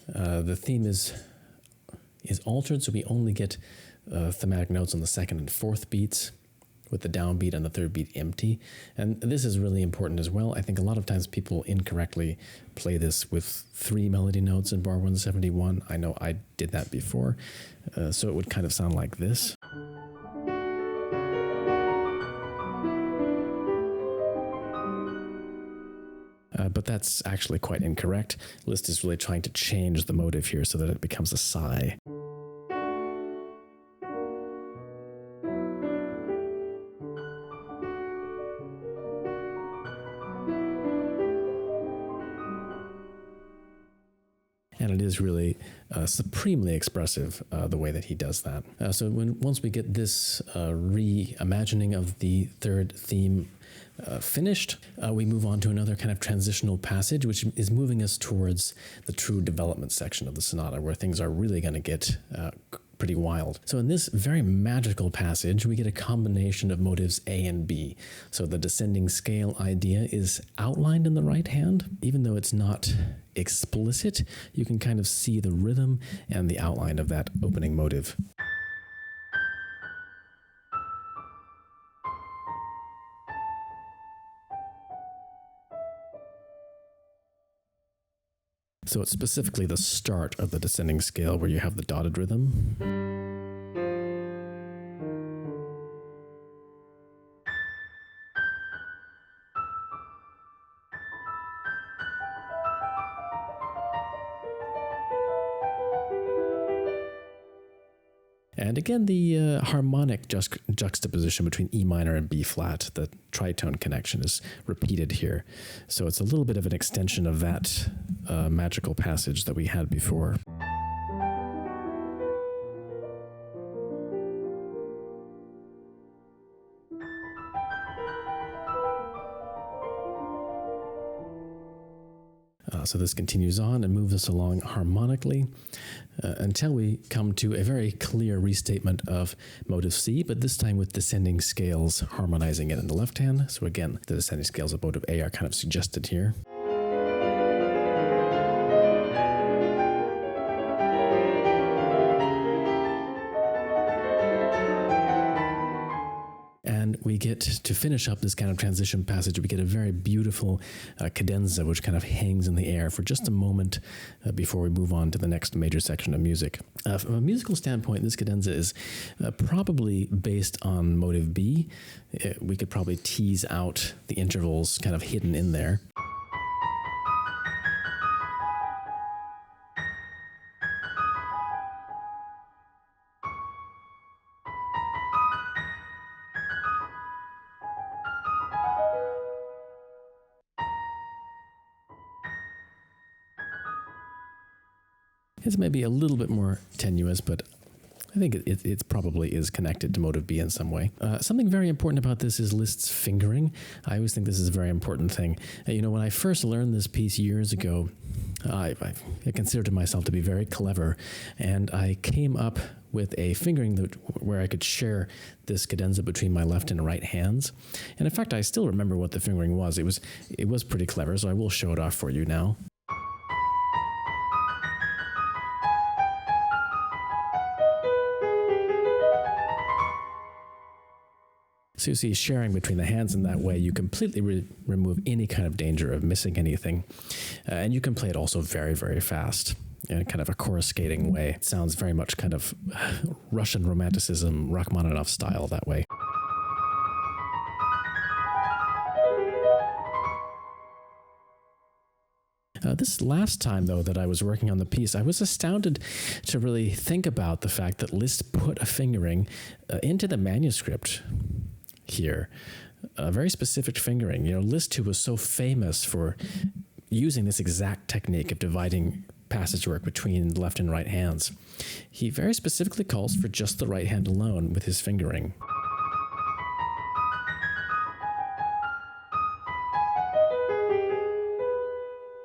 The theme is altered, so we only get thematic notes on the second and fourth beats, with the downbeat and the third beat empty. And this is really important as well. I think a lot of times people incorrectly play this with 3 melody notes in bar 171. I know I did that before. So it would kind of sound like this. But that's actually quite incorrect. Liszt is really trying to change the motive here so that it becomes a sigh. And it is really supremely expressive the way that he does that. So once we get this reimagining of the third theme finished, we move on to another kind of transitional passage, which is moving us towards the true development section of the sonata, where things are really going to get pretty wild. So in this very magical passage, we get a combination of motives A and B. So the descending scale idea is outlined in the right hand. Even though it's not explicit, you can kind of see the rhythm and the outline of that opening motive. So it's specifically the start of the descending scale where you have the dotted rhythm. And again, the harmonic juxtaposition between E minor and B flat, the tritone connection, is repeated here. So it's a little bit of an extension of that magical passage that we had before. So this continues on and moves us along harmonically until we come to a very clear restatement of motive C, but this time with descending scales harmonizing it in the left hand. So again, the descending scales of motive A are kind of suggested here. And we get to finish up this kind of transition passage. We get a very beautiful cadenza, which kind of hangs in the air for just a moment before we move on to the next major section of music. From a musical standpoint, this cadenza is probably based on motive B. We could probably tease out the intervals kind of hidden in there. It's maybe a little bit more tenuous, but I think it probably is connected to motive B in some way. Something very important about this is Liszt's fingering. I always think this is a very important thing. When I first learned this piece years ago, I considered myself to be very clever, and I came up with a fingering where I could share this cadenza between my left and right hands. And in fact, I still remember what the fingering was. It was pretty clever, so I will show it off for you now. So you see, sharing between the hands in that way, you completely remove any kind of danger of missing anything. And you can play it also very, very fast in kind of a coruscating way. It sounds very much kind of Russian Romanticism, Rachmaninoff style that way. This last time, though, that I was working on the piece, I was astounded to really think about the fact that Liszt put a fingering into the manuscript here, a very specific fingering. You know, Liszt, who was so famous for using this exact technique of dividing passage work between left and right hands, he very specifically calls for just the right hand alone with his fingering.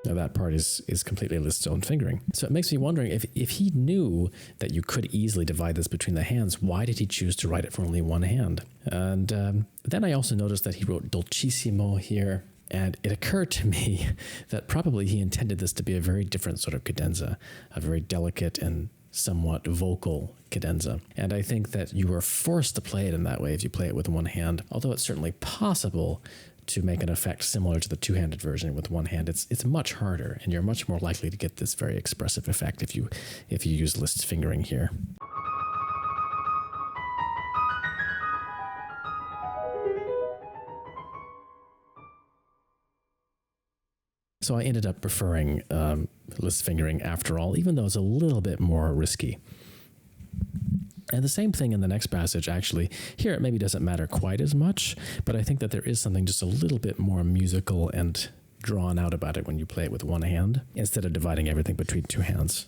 Now that part is completely Liszt's own fingering. So it makes me wondering if he knew that you could easily divide this between the hands, why did he choose to write it for only one hand? And then I also noticed that he wrote dolcissimo here, and it occurred to me that probably he intended this to be a very different sort of cadenza, a very delicate and somewhat vocal cadenza. And I think that you are forced to play it in that way if you play it with one hand, although it's certainly possible to make an effect similar to the two-handed version with one hand. It's much harder, and you're much more likely to get this very expressive effect if you use Liszt's fingering here. So I ended up preferring Liszt's fingering after all, even though it's a little bit more risky. And the same thing in the next passage, actually. Here it maybe doesn't matter quite as much, but I think that there is something just a little bit more musical and drawn out about it when you play it with one hand, instead of dividing everything between two hands.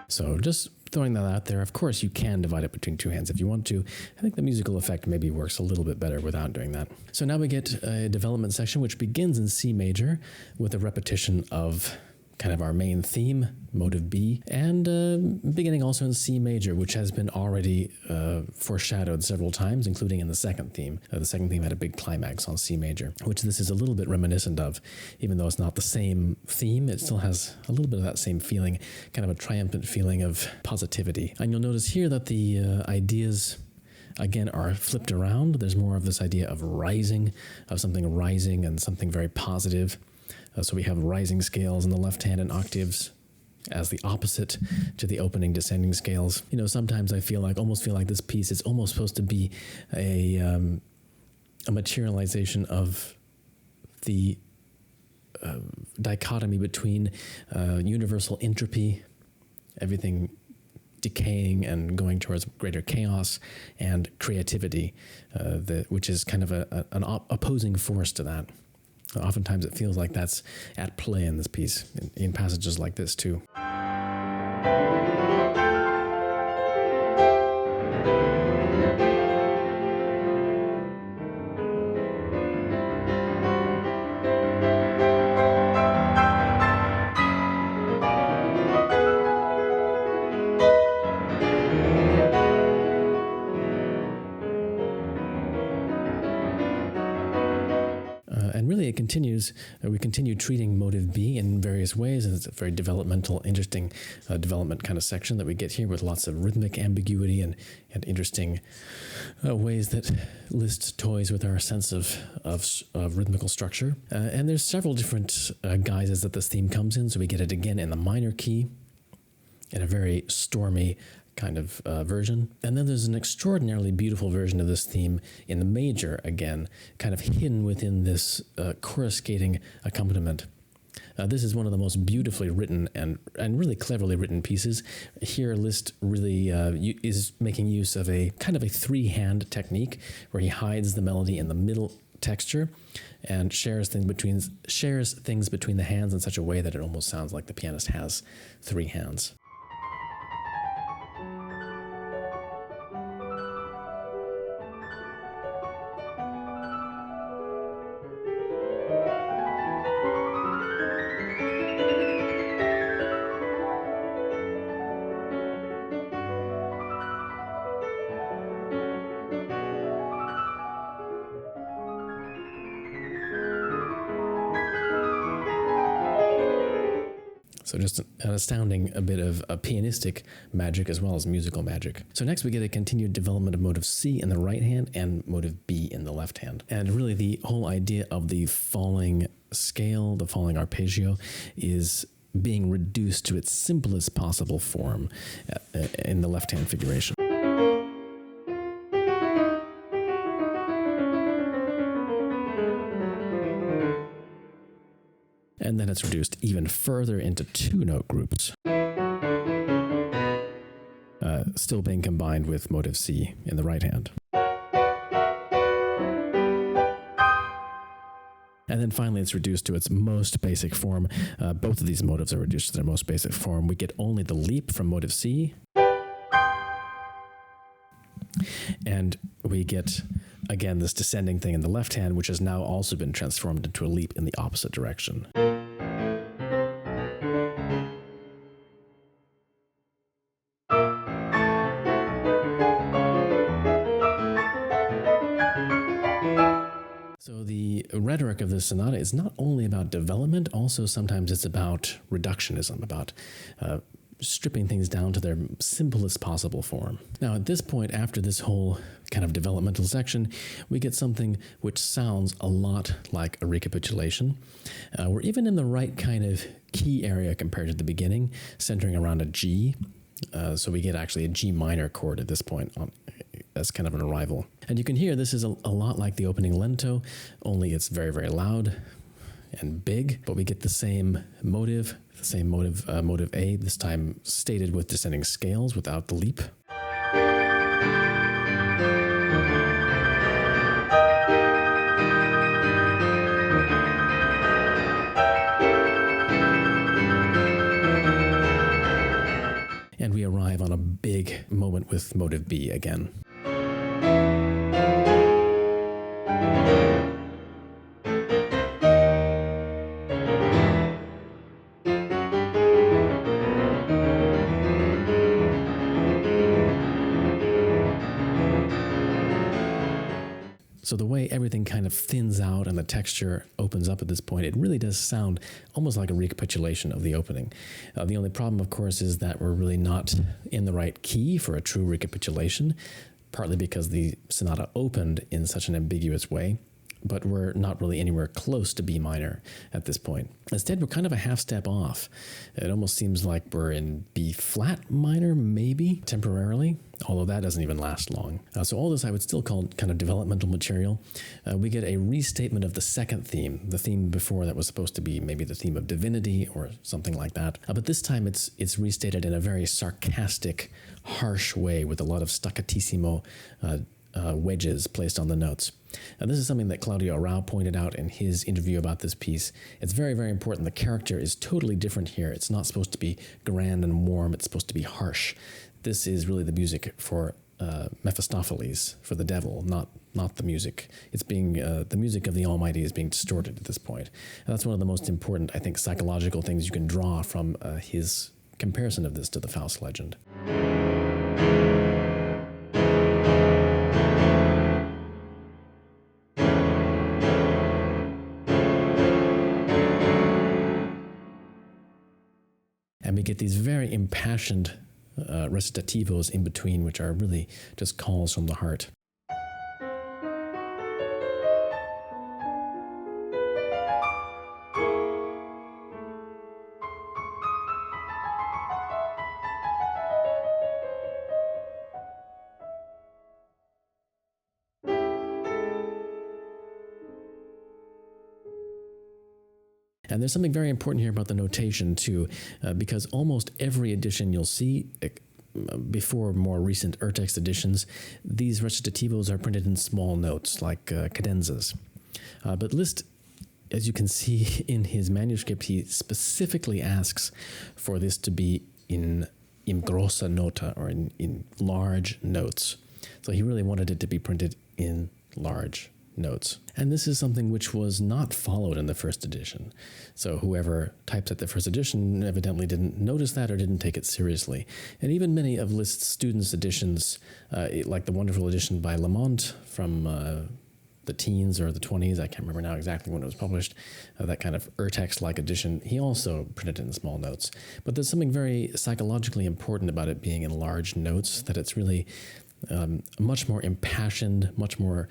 So just throwing that out there, of course you can divide it between two hands if you want to. I think the musical effect maybe works a little bit better without doing that. So now we get a development section which begins in C major with a repetition of kind of our main theme, motive B, and beginning also in C major, which has been already foreshadowed several times, including in the second theme. The second theme had a big climax on C major, which this is a little bit reminiscent of. Even though it's not the same theme, it still has a little bit of that same feeling, kind of a triumphant feeling of positivity. And you'll notice here that the ideas again are flipped around. There's more of this idea of rising, of something rising and something very positive. So we have rising scales in the left hand and octaves as the opposite to the opening descending scales. You know, sometimes I almost feel like this piece is almost supposed to be a materialization of the dichotomy between universal entropy, everything decaying and going towards greater chaos, and creativity, which is kind of an opposing force to that. Oftentimes it feels like that's at play in this piece, in passages like this too. And really it continues, we continue treating motive B in various ways, and it's a very developmental, interesting development kind of section that we get here with lots of rhythmic ambiguity and interesting ways that Liszt toys with our sense of rhythmical structure. And there's several different guises that this theme comes in, so we get it again in the minor key, in a very stormy kind of version. And then there's an extraordinarily beautiful version of this theme in the major again, kind of hidden within this coruscating accompaniment. This is one of the most beautifully written and really cleverly written pieces. Here Liszt really is making use of a kind of a three-hand technique where he hides the melody in the middle texture and shares things between the hands in such a way that it almost sounds like the pianist has three hands. So just an astounding a bit of pianistic magic as well as musical magic. So next we get a continued development of motive C in the right hand and motive B in the left hand. And really the whole idea of the falling scale, the falling arpeggio, is being reduced to its simplest possible form in the left-hand figuration. And then it's reduced even further into two note groups, still being combined with motive C in the right hand. And then finally, it's reduced to its most basic form. Both of these motives are reduced to their most basic form. We get only the leap from motive C. And we get, again, this descending thing in the left hand, which has now also been transformed into a leap in the opposite direction. So the rhetoric of this sonata is not only about development, also sometimes it's about reductionism, about stripping things down to their simplest possible form. Now at this point, after this whole kind of developmental section, we get something which sounds a lot like a recapitulation. We're even in the right kind of key area compared to the beginning, centering around a G. So we get actually a G minor chord at this point as kind of an arrival. And you can hear this is a lot like the opening lento, only it's very, very loud and big, but we get the same motive, motive A, this time stated with descending scales without the leap. And we arrive on a big moment with motive B again. So the way everything kind of thins out and the texture opens up at this point, it really does sound almost like a recapitulation of the opening. The only problem, of course, is that we're really not in the right key for a true recapitulation, partly because the sonata opened in such an ambiguous way, but we're not really anywhere close to B minor at this point. Instead, we're kind of a half step off. It almost seems like we're in B flat minor, maybe, temporarily, although that doesn't even last long. So all this I would still call kind of developmental material. We get a restatement of the second theme, the theme before that was supposed to be maybe the theme of divinity or something like that. But this time it's restated in a very sarcastic, harsh way with a lot of staccatissimo wedges placed on the notes. Now, this is something that Claudio Arrau pointed out in his interview about this piece. It's very, very important. The character is totally different here. It's not supposed to be grand and warm. It's supposed to be harsh. This is really the music for Mephistopheles, for the devil, not the music. It's being the music of the Almighty is being distorted at this point. And that's one of the most important, I think, psychological things you can draw from his comparison of this to the Faust legend. And we get these very impassioned recitativos in between, which are really just calls from the heart. And there's something very important here about the notation too, because almost every edition you'll see before more recent urtext editions, these recitativos are printed in small notes like cadenzas. But Liszt, as you can see in his manuscript, he specifically asks for this to be in große Nota, or in large notes. So he really wanted it to be printed in large notes. And this is something which was not followed in the first edition. So whoever typed at the first edition evidently didn't notice that or didn't take it seriously. And even many of Liszt's students' editions, like the wonderful edition by Lamont from the teens or the 20s, I can't remember now exactly when it was published, that kind of urtext-like edition, he also printed in small notes. But there's something very psychologically important about it being in large notes, that it's really much more impassioned, much more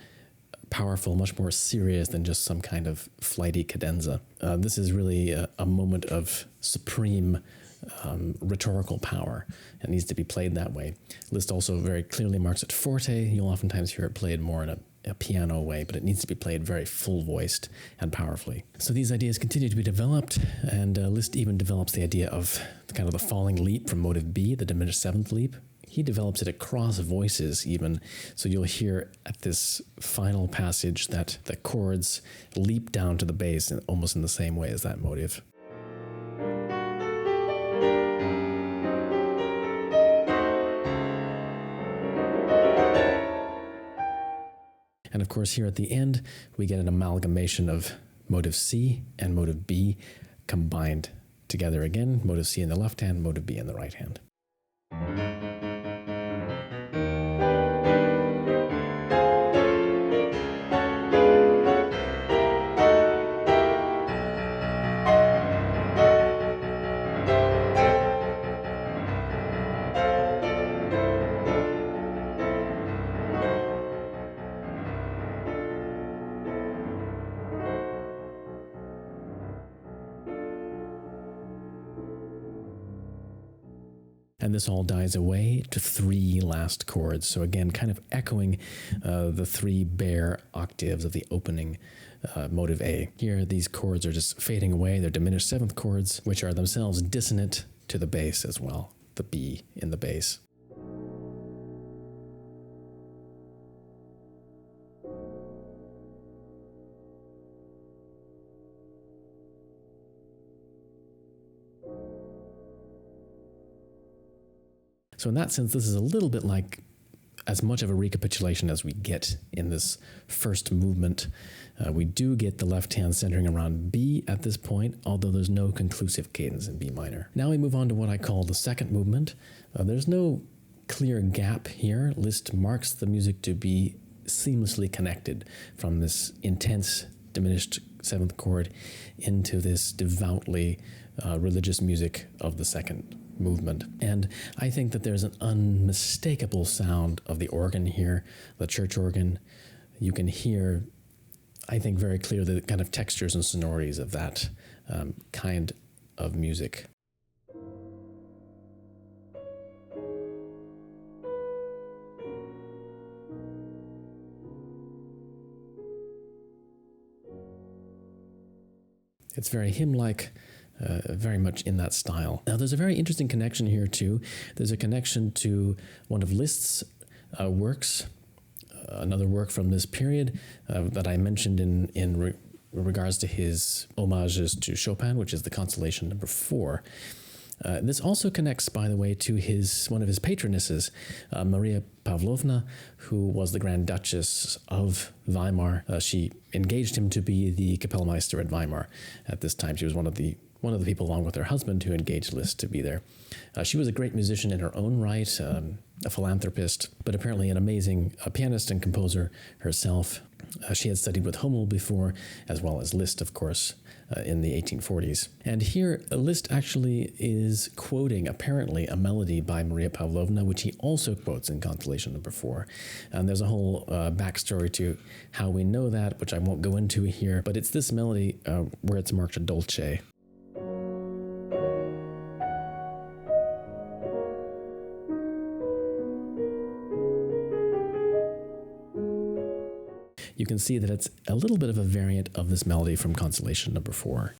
powerful, much more serious than just some kind of flighty cadenza. This is really a moment of supreme rhetorical power. It needs to be played that way. Liszt also very clearly marks it forte. You'll oftentimes hear it played more in a piano way, but it needs to be played very full-voiced and powerfully. So these ideas continue to be developed, and Liszt even develops the idea of kind of the falling leap from motive B, the diminished seventh leap. He develops it across voices even, so you'll hear at this final passage that the chords leap down to the bass almost in the same way as that motive. And of course, here at the end, we get an amalgamation of motive C and motive B combined together again. Motive C in the left hand, motive B in the right hand. And this all dies away to three last chords. So again, kind of echoing the three bare octaves of the opening motive A. Here, these chords are just fading away. They're diminished seventh chords, which are themselves dissonant to the bass as well, the B in the bass. So in that sense, this is a little bit like as much of a recapitulation as we get in this first movement. We do get the left hand centering around B at this point, although there's no conclusive cadence in B minor. Now we move on to what I call the second movement. There's no clear gap here. Liszt marks the music to be seamlessly connected from this intense diminished seventh chord into this devoutly religious music of the second movement. And I think that there's an unmistakable sound of the organ here, the church organ. You can hear, I think, very clearly the kind of textures and sonorities of that kind of music. It's very hymn-like, very much in that style. Now, there's a very interesting connection here, too. There's a connection to one of Liszt's works, another work from this period that I mentioned in regards to his homages to Chopin, which is the Constellation number 4. This also connects, by the way, to one of his patronesses, Maria Pavlovna, who was the Grand Duchess of Weimar. She engaged him to be the Kapellmeister at Weimar at this time. She was one of the people, along with her husband, who engaged Liszt to be there. She was a great musician in her own right, a philanthropist, but apparently an amazing pianist and composer herself. She had studied with Hummel before, as well as Liszt, of course, in the 1840s. And here, Liszt actually is quoting, apparently, a melody by Maria Pavlovna, which he also quotes in Constellation number 4. And there's a whole backstory to how we know that, which I won't go into here, but it's this melody where it's marked a dolce. You can see that it's a little bit of a variant of this melody from Constellation number 4.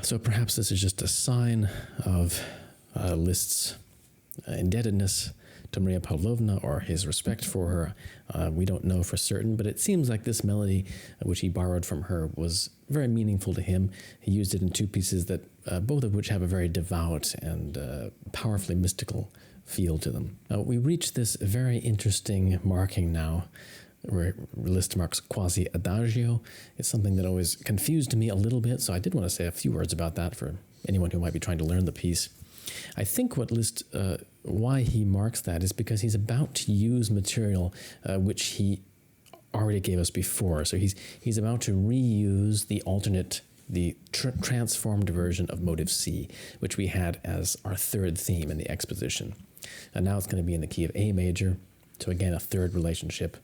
So perhaps this is just a sign of Liszt's indebtedness to Maria Pavlovna or his respect for her. We don't know for certain, but it seems like this melody, which he borrowed from her, was very meaningful to him. He used it in two pieces that both of which have a very devout and powerfully mystical feel to them. We reach this very interesting marking now, where Liszt marks quasi adagio. It's something that always confused me a little bit, so I did want to say a few words about that for anyone who might be trying to learn the piece. I think what Liszt, why he marks that is because he's about to use material which he already gave us before. So he's about to reuse the transformed version of motive C, which we had as our third theme in the exposition. And now it's going to be in the key of A major, so again a third relationship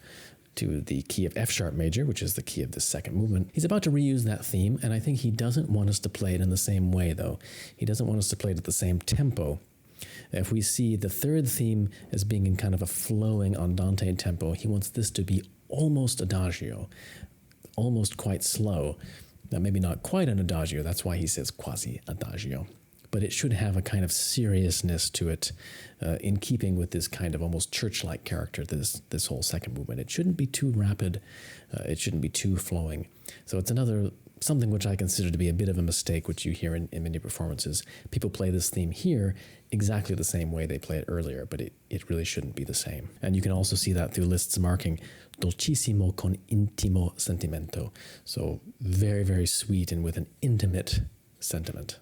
to the key of F sharp major, which is the key of the second movement. He's about to reuse that theme, and I think he doesn't want us to play it in the same way, though. He doesn't want us to play it at the same tempo. If we see the third theme as being in kind of a flowing andante tempo, he wants this to be almost adagio, almost quite slow. Now, maybe not quite an adagio, that's why he says quasi adagio. But it should have a kind of seriousness to it, in keeping with this kind of almost church-like character, this whole second movement. It shouldn't be too rapid, it shouldn't be too flowing. So it's something which I consider to be a bit of a mistake, which you hear in many performances. People play this theme here exactly the same way they played it earlier, but it really shouldn't be the same. And you can also see that through Liszt's marking, dolcissimo con intimo sentimento. So very, very sweet and with an intimate sentiment.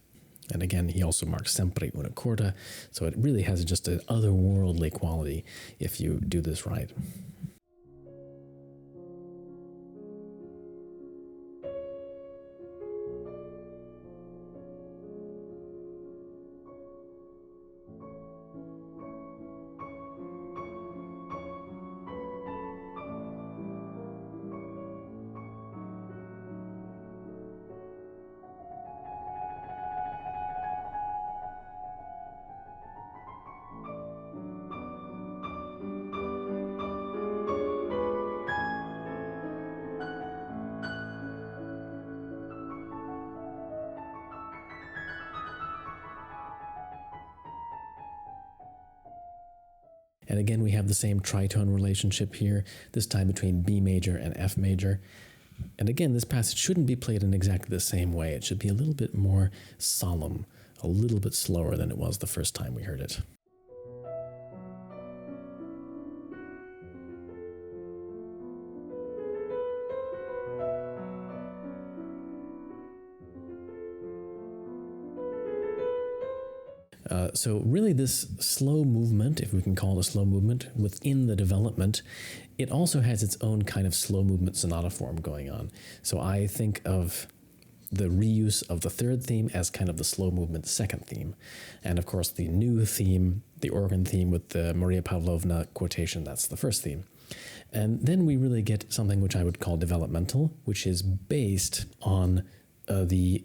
And again, he also marks sempre una corda, so it really has just an otherworldly quality if you do this right. And again, we have the same tritone relationship here, this time between B major and F major. And again, this passage shouldn't be played in exactly the same way. It should be a little bit more solemn, a little bit slower than it was the first time we heard it. So really this slow movement, if we can call it a slow movement, within the development, it also has its own kind of slow movement sonata form going on. So I think of the reuse of the third theme as kind of the slow movement second theme. And of course the new theme, the organ theme with the Maria Pavlovna quotation, that's the first theme. And then we really get something which I would call developmental, which is based on the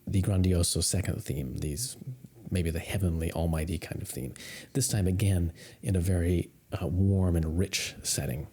grandioso second theme, maybe the heavenly, almighty kind of theme. This time, again, in a very warm and rich setting.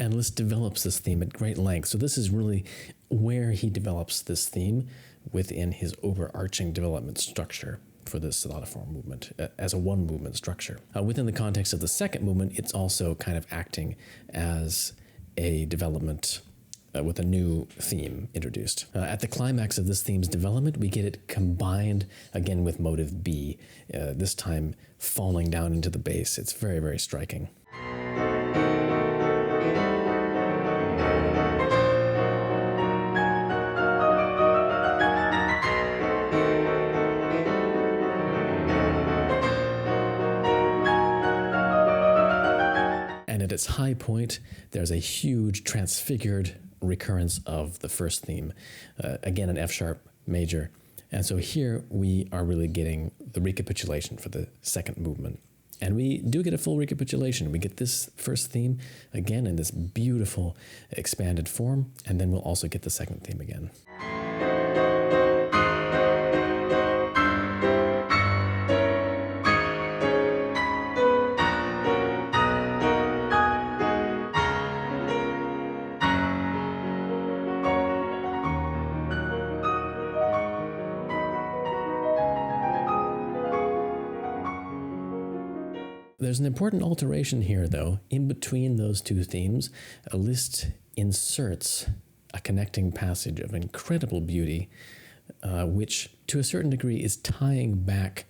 And Liszt develops this theme at great length. So this is really where he develops this theme within his overarching development structure for this sonata form movement as a one movement structure. Within the context of the second movement, it's also kind of acting as a development with a new theme introduced. At the climax of this theme's development, we get it combined again with motive B, this time falling down into the bass. It's very, very striking. At its high point, there's a huge transfigured recurrence of the first theme, again in F sharp major. And so here we are really getting the recapitulation for the second movement. And we do get a full recapitulation. We get this first theme again in this beautiful expanded form, and then we'll also get the second theme again. There's an important alteration here, though. In between those two themes, Liszt inserts a connecting passage of incredible beauty, which to a certain degree is tying back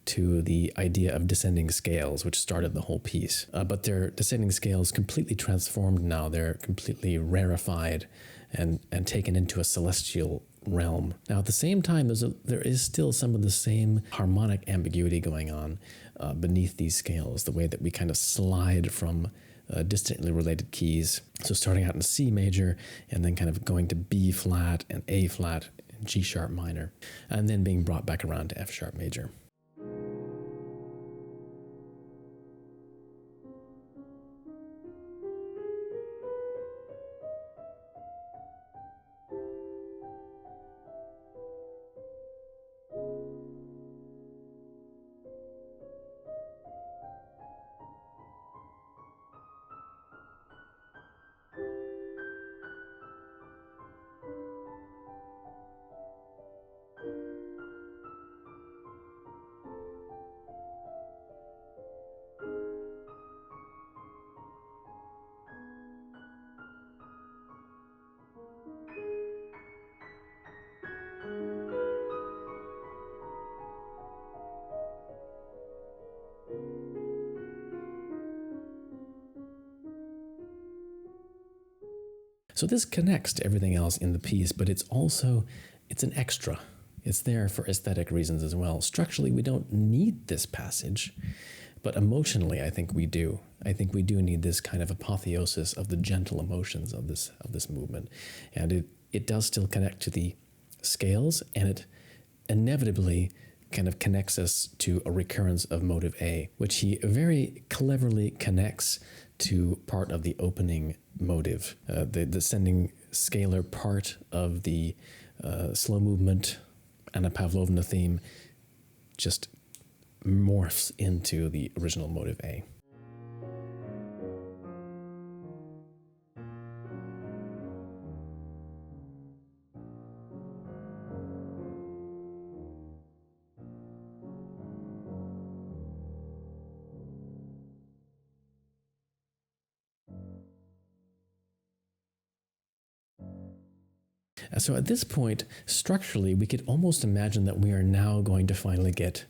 to the idea of descending scales, which started the whole piece. But they're descending scales completely transformed now. They're completely rarefied and taken into a celestial realm. Now, at the same time, there is still some of the same harmonic ambiguity going on beneath these scales, the way that we kind of slide from distantly related keys. So starting out in C major and then kind of going to B flat and A flat and G sharp minor, and then being brought back around to F sharp major. So this connects to everything else in the piece, but it's an extra. It's there for aesthetic reasons as well. Structurally, we don't need this passage, but emotionally, I think we do. I think we do need this kind of apotheosis of the gentle emotions of this movement. And it does still connect to the scales, and it inevitably kind of connects us to a recurrence of motive A, which he very cleverly connects to part of the opening motive. The descending scalar part of the slow movement and a Pavlovna theme just morphs into the original motive A. So at this point, structurally, we could almost imagine that we are now going to finally get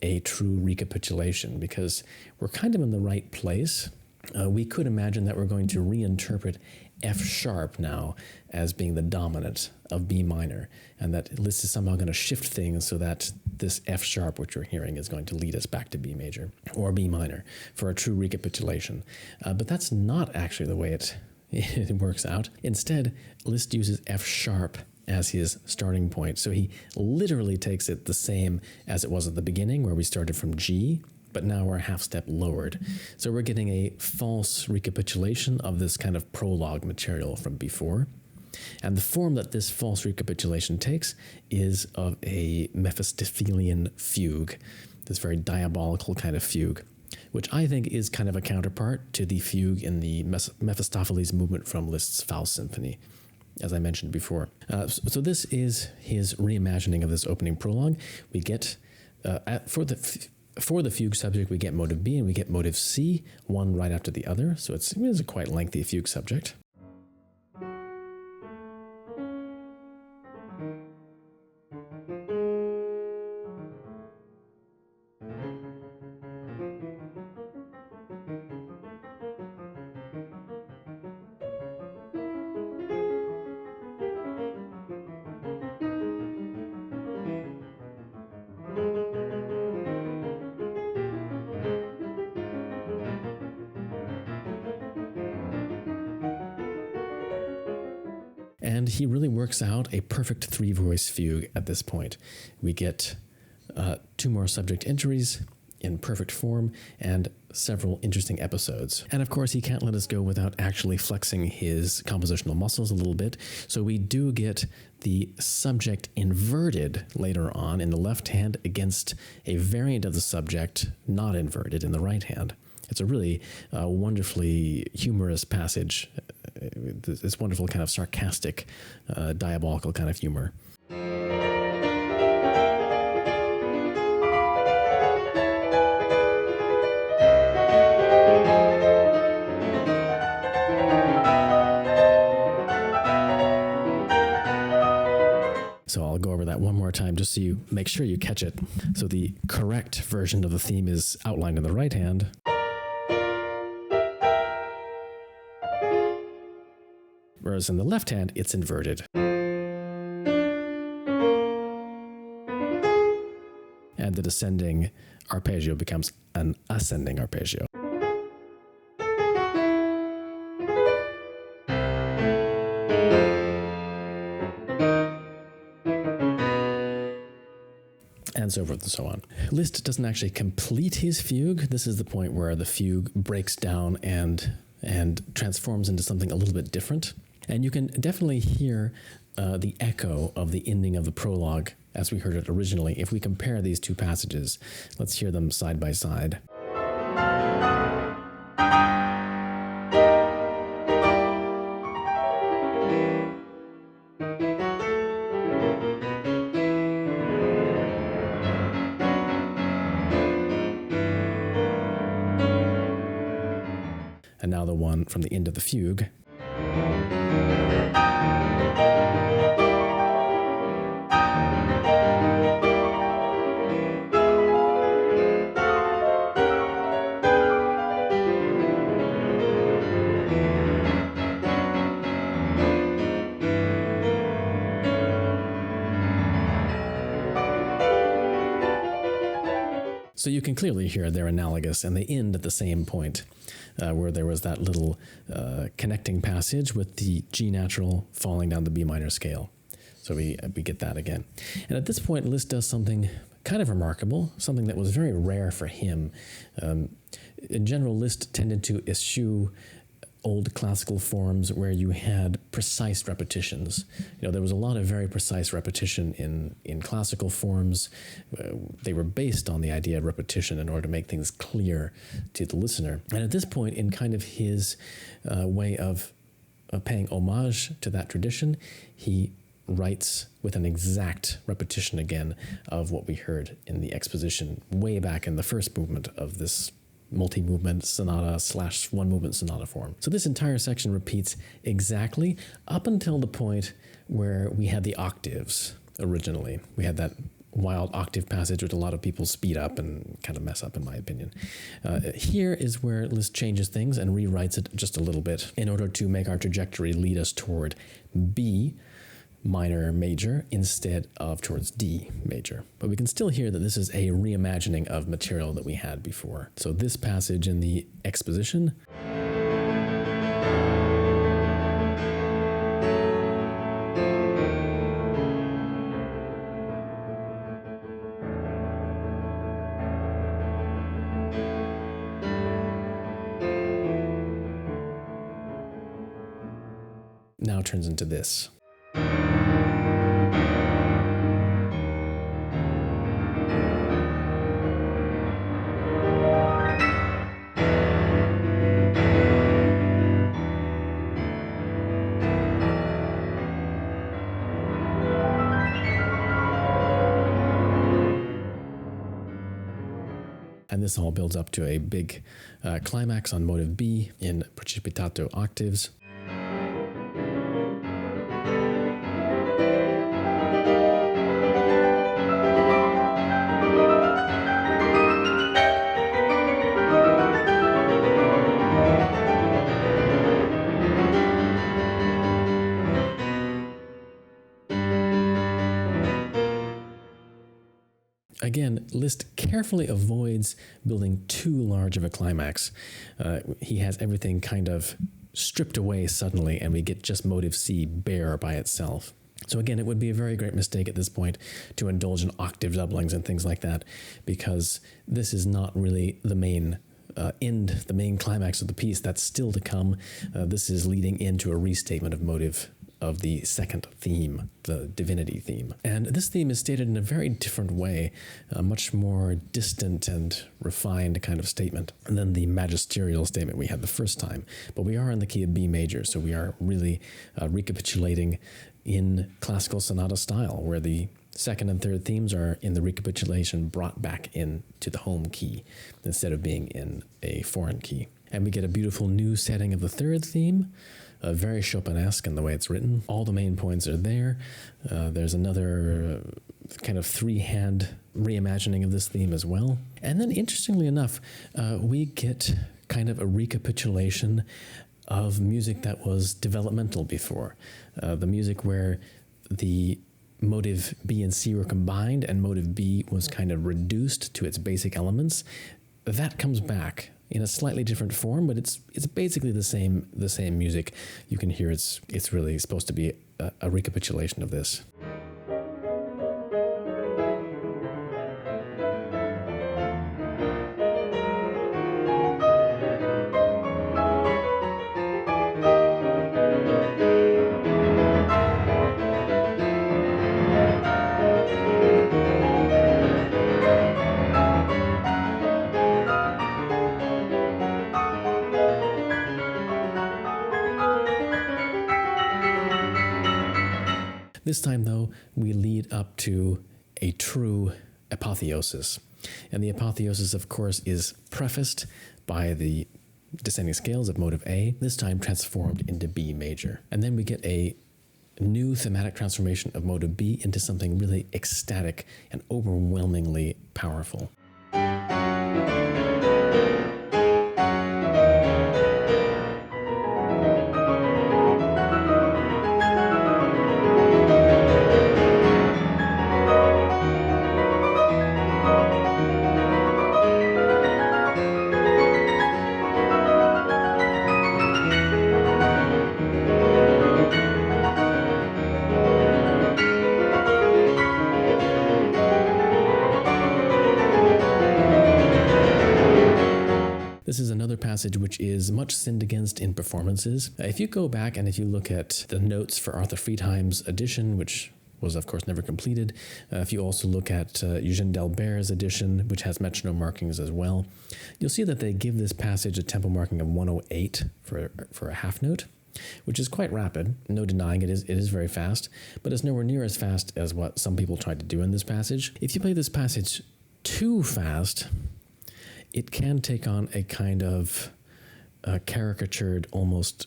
a true recapitulation, because we're kind of in the right place. We could imagine that we're going to reinterpret F sharp now as being the dominant of B minor, and that Liszt is somehow going to shift things so that this F sharp, which we're hearing, is going to lead us back to B major or B minor for a true recapitulation. But that's not actually the way it works out. Instead, Liszt uses F sharp as his starting point. So he literally takes it the same as it was at the beginning, where we started from G, but now we're a half step lowered. So we're getting a false recapitulation of this kind of prologue material from before. And the form that this false recapitulation takes is of a Mephistophelian fugue, this very diabolical kind of fugue, which I think is kind of a counterpart to the fugue in the Mephistopheles movement from Liszt's Faust Symphony, as I mentioned before. So this is his reimagining of this opening prologue. We get, for the fugue subject, we get motive B and we get motive C, one right after the other. So it is a quite lengthy fugue subject. he really works out a perfect three-voice fugue at this point. We get 2 more subject entries in perfect form and several interesting episodes. And of course, he can't let us go without actually flexing his compositional muscles a little bit. So we do get the subject inverted later on in the left hand against a variant of the subject not inverted in the right hand. It's a really wonderfully humorous passage. This wonderful kind of sarcastic, diabolical kind of humor. So I'll go over that one more time just so you make sure you catch it. So the correct version of the theme is outlined in the right hand. Whereas in the left hand, it's inverted. And the descending arpeggio becomes an ascending arpeggio. And so forth and so on. Liszt doesn't actually complete his fugue. This is the point where the fugue breaks down and transforms into something a little bit different. And you can definitely hear the echo of the ending of the prologue as we heard it originally. If we compare these two passages, let's hear them side by side. And now the one from the end of the fugue. So you can clearly hear they're analogous, and they end at the same point, where there was that little connecting passage with the G natural falling down the B minor scale. So we get that again. And at this point, Liszt does something kind of remarkable, something that was very rare for him. In general, Liszt tended to eschew old classical forms where you had precise repetitions. You know, there was a lot of very precise repetition in classical forms. They were based on the idea of repetition in order to make things clear to the listener. And at this point, in kind of his way of paying homage to that tradition, he writes with an exact repetition again of what we heard in the exposition way back in the first movement of this multi-movement sonata / one-movement sonata form. So this entire section repeats exactly up until the point where we had the octaves originally. We had that wild octave passage which a lot of people speed up and kind of mess up, in my opinion. Here is where Liszt changes things and rewrites it just a little bit in order to make our trajectory lead us toward B minor major instead of towards D major. But we can still hear that this is a reimagining of material that we had before. So this passage in the exposition now turns into this. And this all builds up to a big climax on motive B in precipitato octaves. Again, Liszt carefully avoids building too large of a climax. He has everything kind of stripped away suddenly, and we get just motive C bare by itself. So again, it would be a very great mistake at this point to indulge in octave doublings and things like that, because this is not really the main the main climax of the piece. That's still to come. This is leading into a restatement of motive of the second theme, the divinity theme. And this theme is stated in a very different way, a much more distant and refined kind of statement than the magisterial statement we had the first time. But we are in the key of B major, so we are really recapitulating in classical sonata style, where the second and third themes are in the recapitulation brought back into the home key instead of being in a foreign key. And we get a beautiful new setting of the third theme, very Chopinesque in the way it's written. All the main points are there. There's another kind of three-hand reimagining of this theme as well. And then, interestingly enough, we get kind of a recapitulation of music that was developmental before. The music where the motive B and C were combined and motive B was kind of reduced to its basic elements. That comes back in a slightly different form, but it's basically the same music. You can hear it's really supposed to be a recapitulation of this. This time, though, we lead up to a true apotheosis. And the apotheosis, of course, is prefaced by the descending scales of motive A, this time transformed into B major. And then we get a new thematic transformation of motive B into something really ecstatic and overwhelmingly powerful. This is another passage which is much sinned against in performances. If you go back and if you look at the notes for Arthur Friedheim's edition, which was of course never completed, if you also look at Eugene Delbert's edition, which has metronome markings as well, you'll see that they give this passage a tempo marking of 108 for a half note, which is quite rapid. No denying it is very fast, but it's nowhere near as fast as what some people tried to do in this passage. If you play this passage too fast, it can take on a kind of caricatured, almost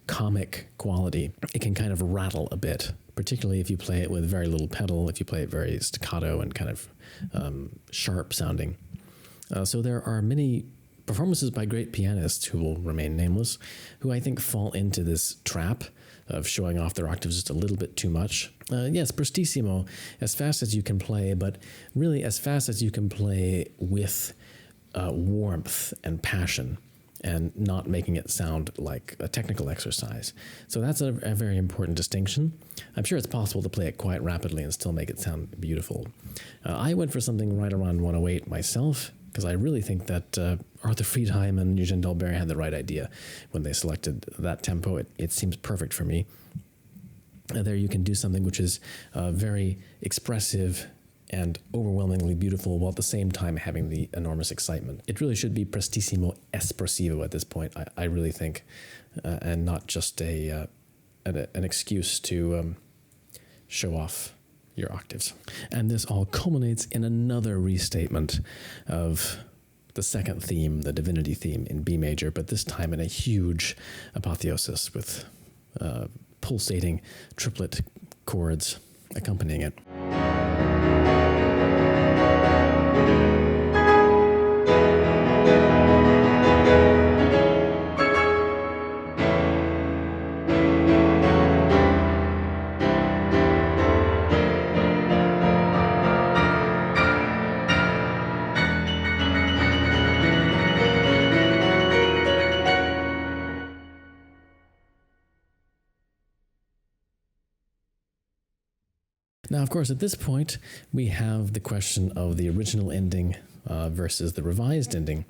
comic quality. It can kind of rattle a bit, particularly if you play it with very little pedal, if you play it very staccato and kind of sharp sounding. So there are many performances by great pianists who will remain nameless, who I think fall into this trap of showing off their octaves just a little bit too much. Yes, prestissimo, as fast as you can play, but really as fast as you can play with warmth and passion, and not making it sound like a technical exercise. So that's a very important distinction. I'm sure it's possible to play it quite rapidly and still make it sound beautiful. I went for something right around 108 myself, because I really think that Arthur Friedheim and Eugene Delbert had the right idea when they selected that tempo. It seems perfect for me. There you can do something which is very expressive and overwhelmingly beautiful, while at the same time having the enormous excitement. It really should be prestissimo espressivo at this point, I really think, and not just an excuse to show off your octaves. And this all culminates in another restatement of the second theme, the divinity theme in B major, but this time in a huge apotheosis with pulsating triplet chords accompanying it. Now, of course, at this point, we have the question of the original ending versus the revised ending.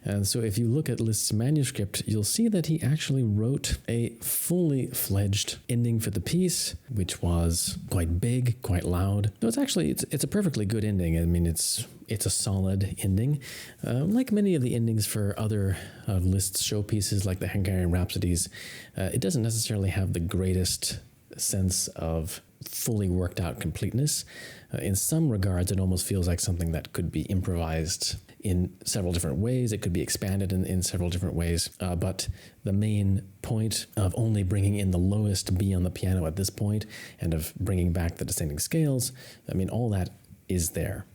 And so if you look at Liszt's manuscript, you'll see that he actually wrote a fully fledged ending for the piece, which was quite big, quite loud. No, it's a perfectly good ending. I mean, it's a solid ending. Like many of the endings for other of Liszt's showpieces, like the Hungarian Rhapsodies, it doesn't necessarily have the greatest sense of fully worked out completeness. In some regards, it almost feels like something that could be improvised in several different ways. It could be expanded in several different ways. But the main point of only bringing in the lowest B on the piano at this point and of bringing back the descending scales, I mean, all that is there.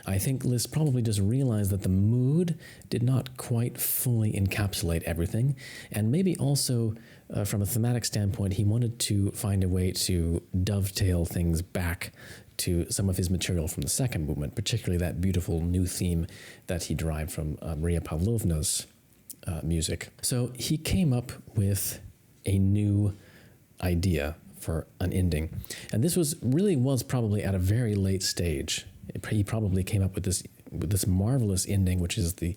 I think Liszt probably just realized that the mood did not quite fully encapsulate everything, and maybe also from a thematic standpoint, he wanted to find a way to dovetail things back to some of his material from the second movement, particularly that beautiful new theme that he derived from Maria Pavlovna's music. So he came up with a new idea for an ending, and this was probably at a very late stage. He probably came up with this marvelous ending, which is the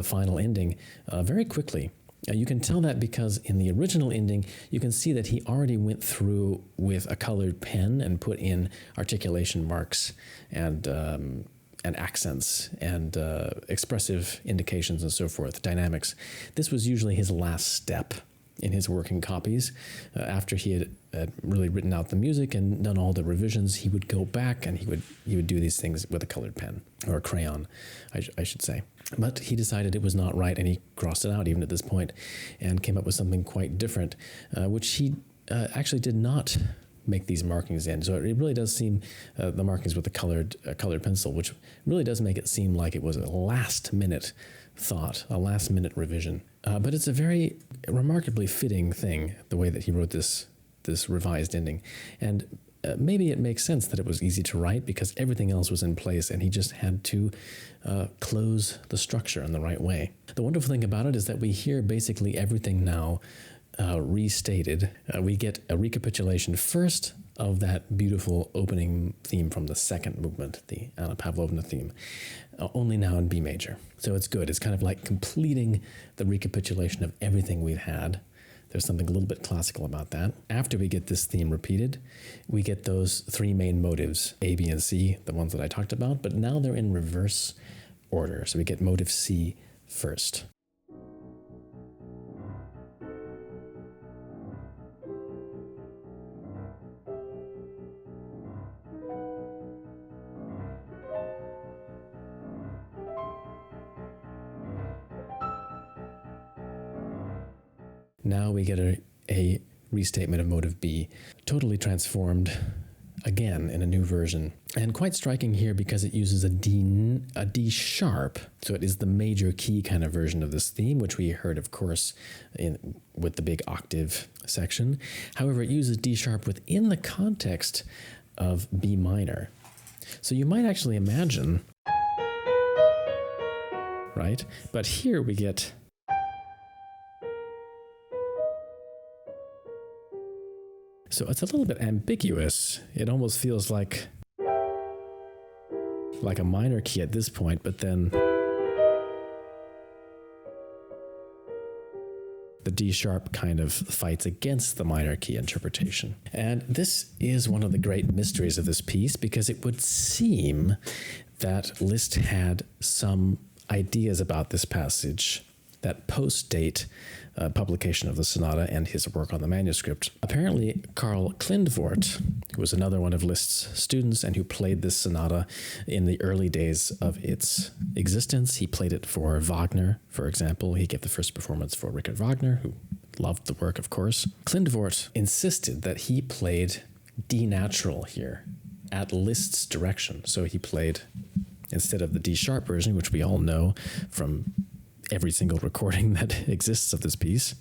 final ending, very quickly. You can tell that because in the original ending, you can see that he already went through with a colored pen and put in articulation marks and accents and expressive indications and so forth, dynamics. This was usually his last step in his working copies. After he had really written out the music and done all the revisions, he would go back and he would do these things with a colored pen, or a crayon, I should say. But he decided it was not right, and he crossed it out even at this point and came up with something quite different, which he actually did not make these markings in. So it really does seem, the markings with the colored pencil, which really does make it seem like it was a last-minute thought, a last-minute revision. But it's a very remarkably fitting thing, the way that he wrote this revised ending. And maybe it makes sense that it was easy to write because everything else was in place and he just had to close the structure in the right way. The wonderful thing about it is that we hear basically everything now restated. We get a recapitulation first of that beautiful opening theme from the second movement, the Anna Pavlovna theme, only now in B major. So it's good. It's kind of like completing the recapitulation of everything we've had. There's something a little bit classical about that. After we get this theme repeated, we get those three main motives, A, B, and C, the ones that I talked about, but now they're in reverse order. So we get motive C first. Now we get a restatement of motive B, totally transformed again in a new version. And quite striking here because it uses a D sharp. So it is the major key kind of version of this theme, which we heard, of course, with the big octave section. However, it uses D sharp within the context of B minor. So you might actually imagine, right? But here we get... So it's a little bit ambiguous. It almost feels like a minor key at this point, but then the D sharp kind of fights against the minor key interpretation. And this is one of the great mysteries of this piece, because it would seem that Liszt had some ideas about this passage that post-date publication of the sonata and his work on the manuscript. Apparently, Karl Klindworth, who was another one of Liszt's students and who played this sonata in the early days of its existence, he played it for Wagner, for example. He gave the first performance for Richard Wagner, who loved the work, of course. Klindworth insisted that he played D natural here at Liszt's direction. So he played, instead of the D sharp version, which we all know from every single recording that exists of this piece,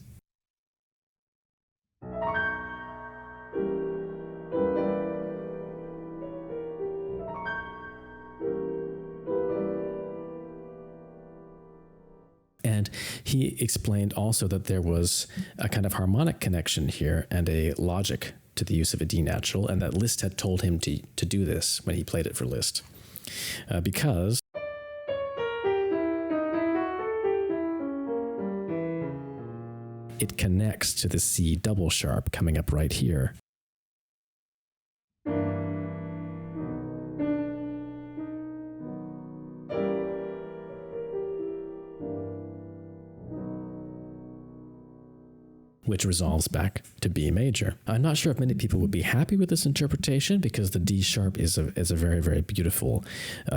and he explained also that there was a kind of harmonic connection here and a logic to the use of a D natural, and that Liszt had told him to do this when he played it for Liszt. Because it connects to the C double sharp coming up right here. Which resolves back to B major. I'm not sure if many people would be happy with this interpretation, because the D sharp is a very, very beautiful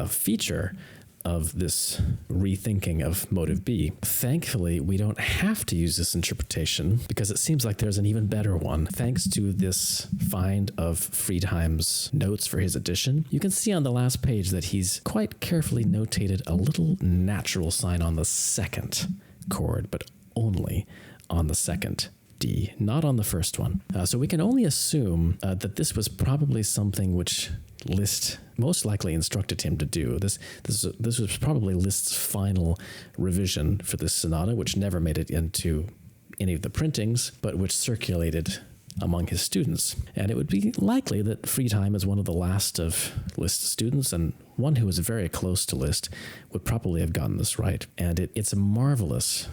feature of this rethinking of motive B. Thankfully, we don't have to use this interpretation, because it seems like there's an even better one. Thanks to this find of Friedheim's notes for his edition, you can see on the last page that he's quite carefully notated a little natural sign on the second chord, but only on the second D, not on the first one. So we can only assume that this was probably something which Liszt most likely instructed him to do. This was probably Liszt's final revision for this sonata, which never made it into any of the printings, but which circulated among his students. And it would be likely that Friedheim, as one of the last of Liszt's students, and one who was very close to Liszt, would probably have gotten this right. And it's marvelous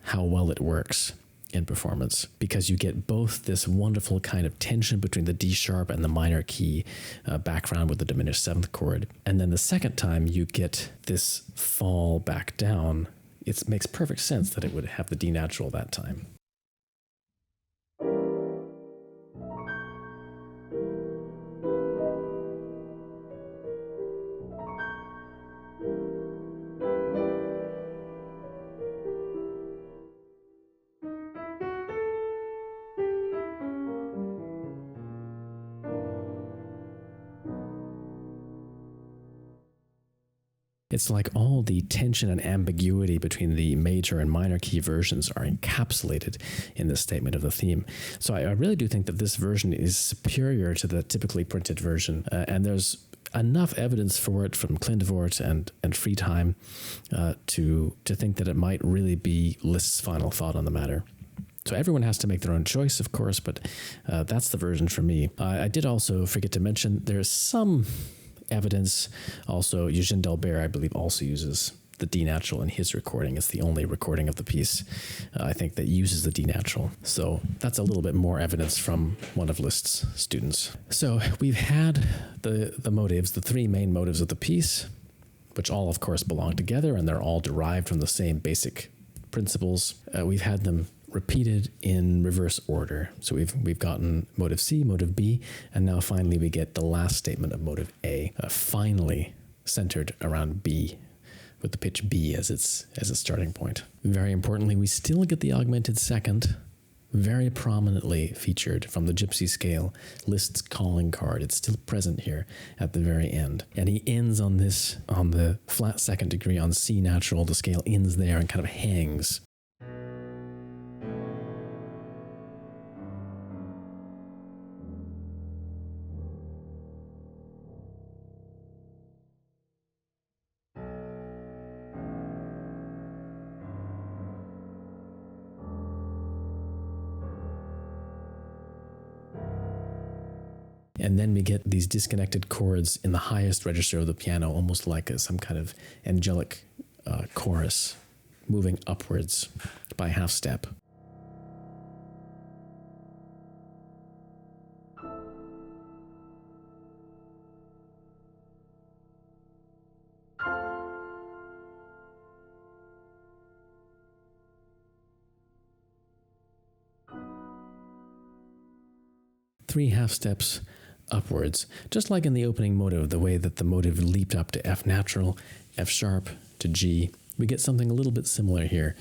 how well it works in performance, because you get both this wonderful kind of tension between the D sharp and the minor key background with the diminished seventh chord. And then the second time you get this fall back down. It makes perfect sense that it would have the D natural that time. It's like all the tension and ambiguity between the major and minor key versions are encapsulated in this statement of the theme. So I really do think that this version is superior to the typically printed version, and there's enough evidence for it from Klindworth and Friedheim to think that it might really be Liszt's final thought on the matter. So everyone has to make their own choice, of course, but that's the version for me. I did also forget to mention there's some evidence. Also, Eugène Delbert, I believe, also uses the D natural in his recording. It's the only recording of the piece, I think, that uses the D natural. So that's a little bit more evidence from one of Liszt's students. So we've had the motives, the three main motives of the piece, which all, of course, belong together, and they're all derived from the same basic principles. We've had them repeated in reverse order. So we've gotten motive C, motive B, and now finally we get the last statement of motive A, finally centered around B, with the pitch B as its starting point. Very importantly, we still get the augmented second, very prominently featured from the Gypsy scale, Liszt's calling card. It's still present here at the very end. And he ends on the flat second degree on C natural. The scale ends there and kind of hangs. And then we get these disconnected chords in the highest register of the piano, almost like some kind of angelic chorus moving upwards by half step. 3 half steps upwards, just like in the opening motive, the way that the motive leaped up to F natural, F sharp to G. We get something a little bit similar here.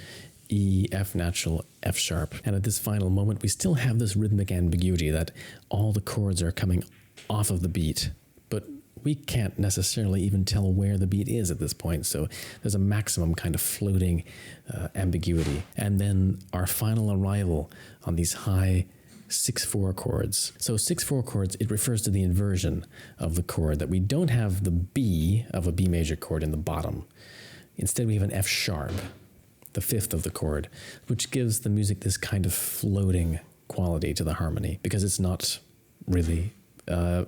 E, F natural, F sharp. And at this final moment, we still have this rhythmic ambiguity that all the chords are coming off of the beat, but we can't necessarily even tell where the beat is at this point, so there's a maximum kind of floating ambiguity. And then our final arrival on these high 6/4 chords. So 6/4 chords, it refers to the inversion of the chord, that we don't have the B of a B major chord in the bottom. Instead, we have an F sharp, the 5th of the chord, which gives the music this kind of floating quality to the harmony, because it's not really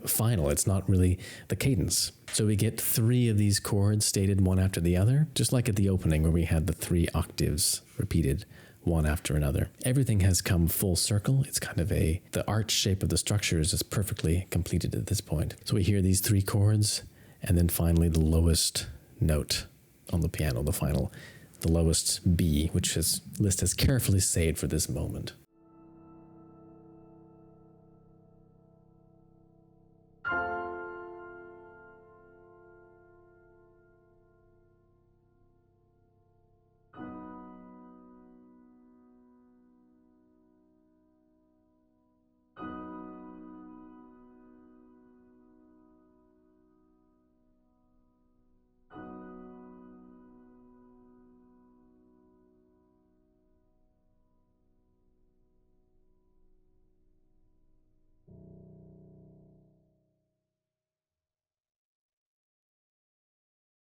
final. It's not really the cadence. So we get 3 of these chords stated one after the other, just like at the opening where we had the 3 octaves repeated one after another. Everything has come full circle. It's kind of the arch shape of the structure is just perfectly completed at this point. So we hear these 3 chords, and then finally the lowest note on the piano, the lowest B, which Liszt has carefully saved for this moment.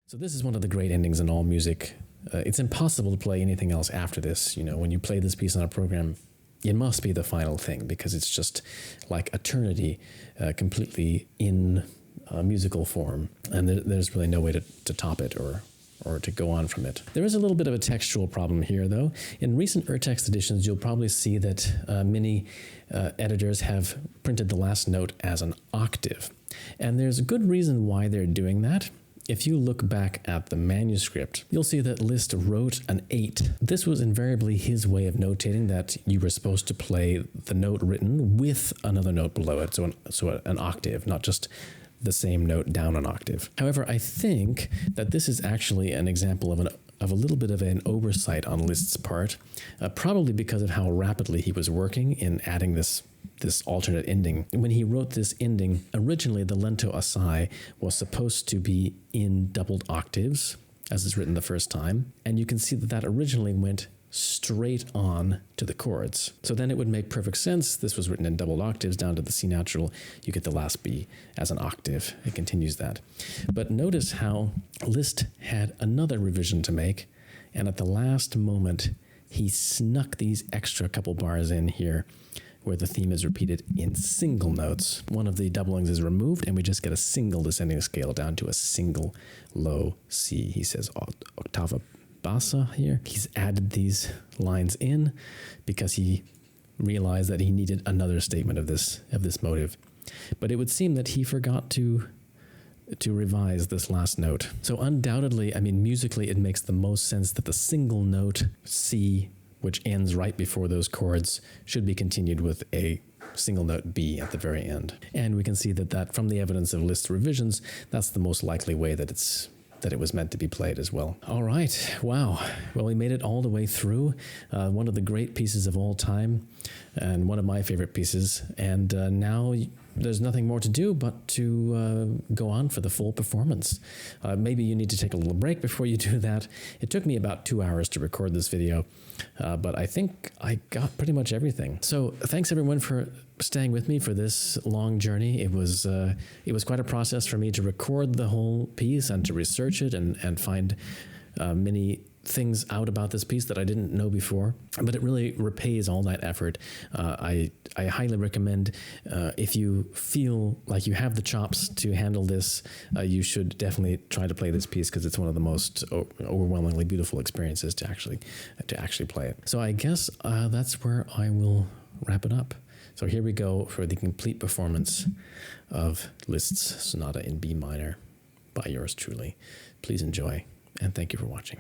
So this is one of the great endings in all music. It's impossible to play anything else after this. You know, when you play this piece on a program, it must be the final thing, because it's just like eternity, completely in musical form. And there's really no way to top it or to go on from it. There is a little bit of a textual problem here, though. In recent Urtext editions, you'll probably see that many editors have printed the last note as an octave. And there's a good reason why they're doing that. If you look back at the manuscript, you'll see that Liszt wrote an 8. This was invariably his way of notating that you were supposed to play the note written with another note below it, so an octave, not just the same note down an octave. However, I think that this is actually an example of a little bit of an oversight on Liszt's part, probably because of how rapidly he was working in adding this alternate ending. When he wrote this ending, originally the lento assai was supposed to be in doubled octaves, as is written the first time, and you can see that originally went straight on to the chords. So then it would make perfect sense. This was written in doubled octaves down to the C natural. You get the last B as an octave. It continues that. But notice how Liszt had another revision to make, and at the last moment, he snuck these extra couple bars in here where the theme is repeated in single notes. One of the doublings is removed, and we just get a single descending scale down to a single low C. He says ottava bassa here. He's added these lines in because he realized that he needed another statement of this motive. But it would seem that he forgot to revise this last note. So undoubtedly, I mean, musically, it makes the most sense that the single note C, which ends right before those chords, should be continued with a single note B at the very end. And we can see that from the evidence of Liszt revisions, that's the most likely way that it was meant to be played as well. All right, wow. Well, we made it all the way through. One of the great pieces of all time, and one of my favorite pieces. And now there's nothing more to do but to go on for the full performance. Maybe you need to take a little break before you do that. It took me about 2 hours to record this video, but I think I got pretty much everything. So thanks everyone for staying with me for this long journey. It was quite a process for me to record the whole piece and to research it and find many things out about this piece that I didn't know before, but it really repays all that effort. I highly recommend, if you feel like you have the chops to handle this, you should definitely try to play this piece, because it's one of the most overwhelmingly beautiful experiences to actually play it. So I guess that's where I will wrap it up. So here we go for the complete performance of Liszt's Sonata in B minor by yours truly. Please enjoy, and thank you for watching.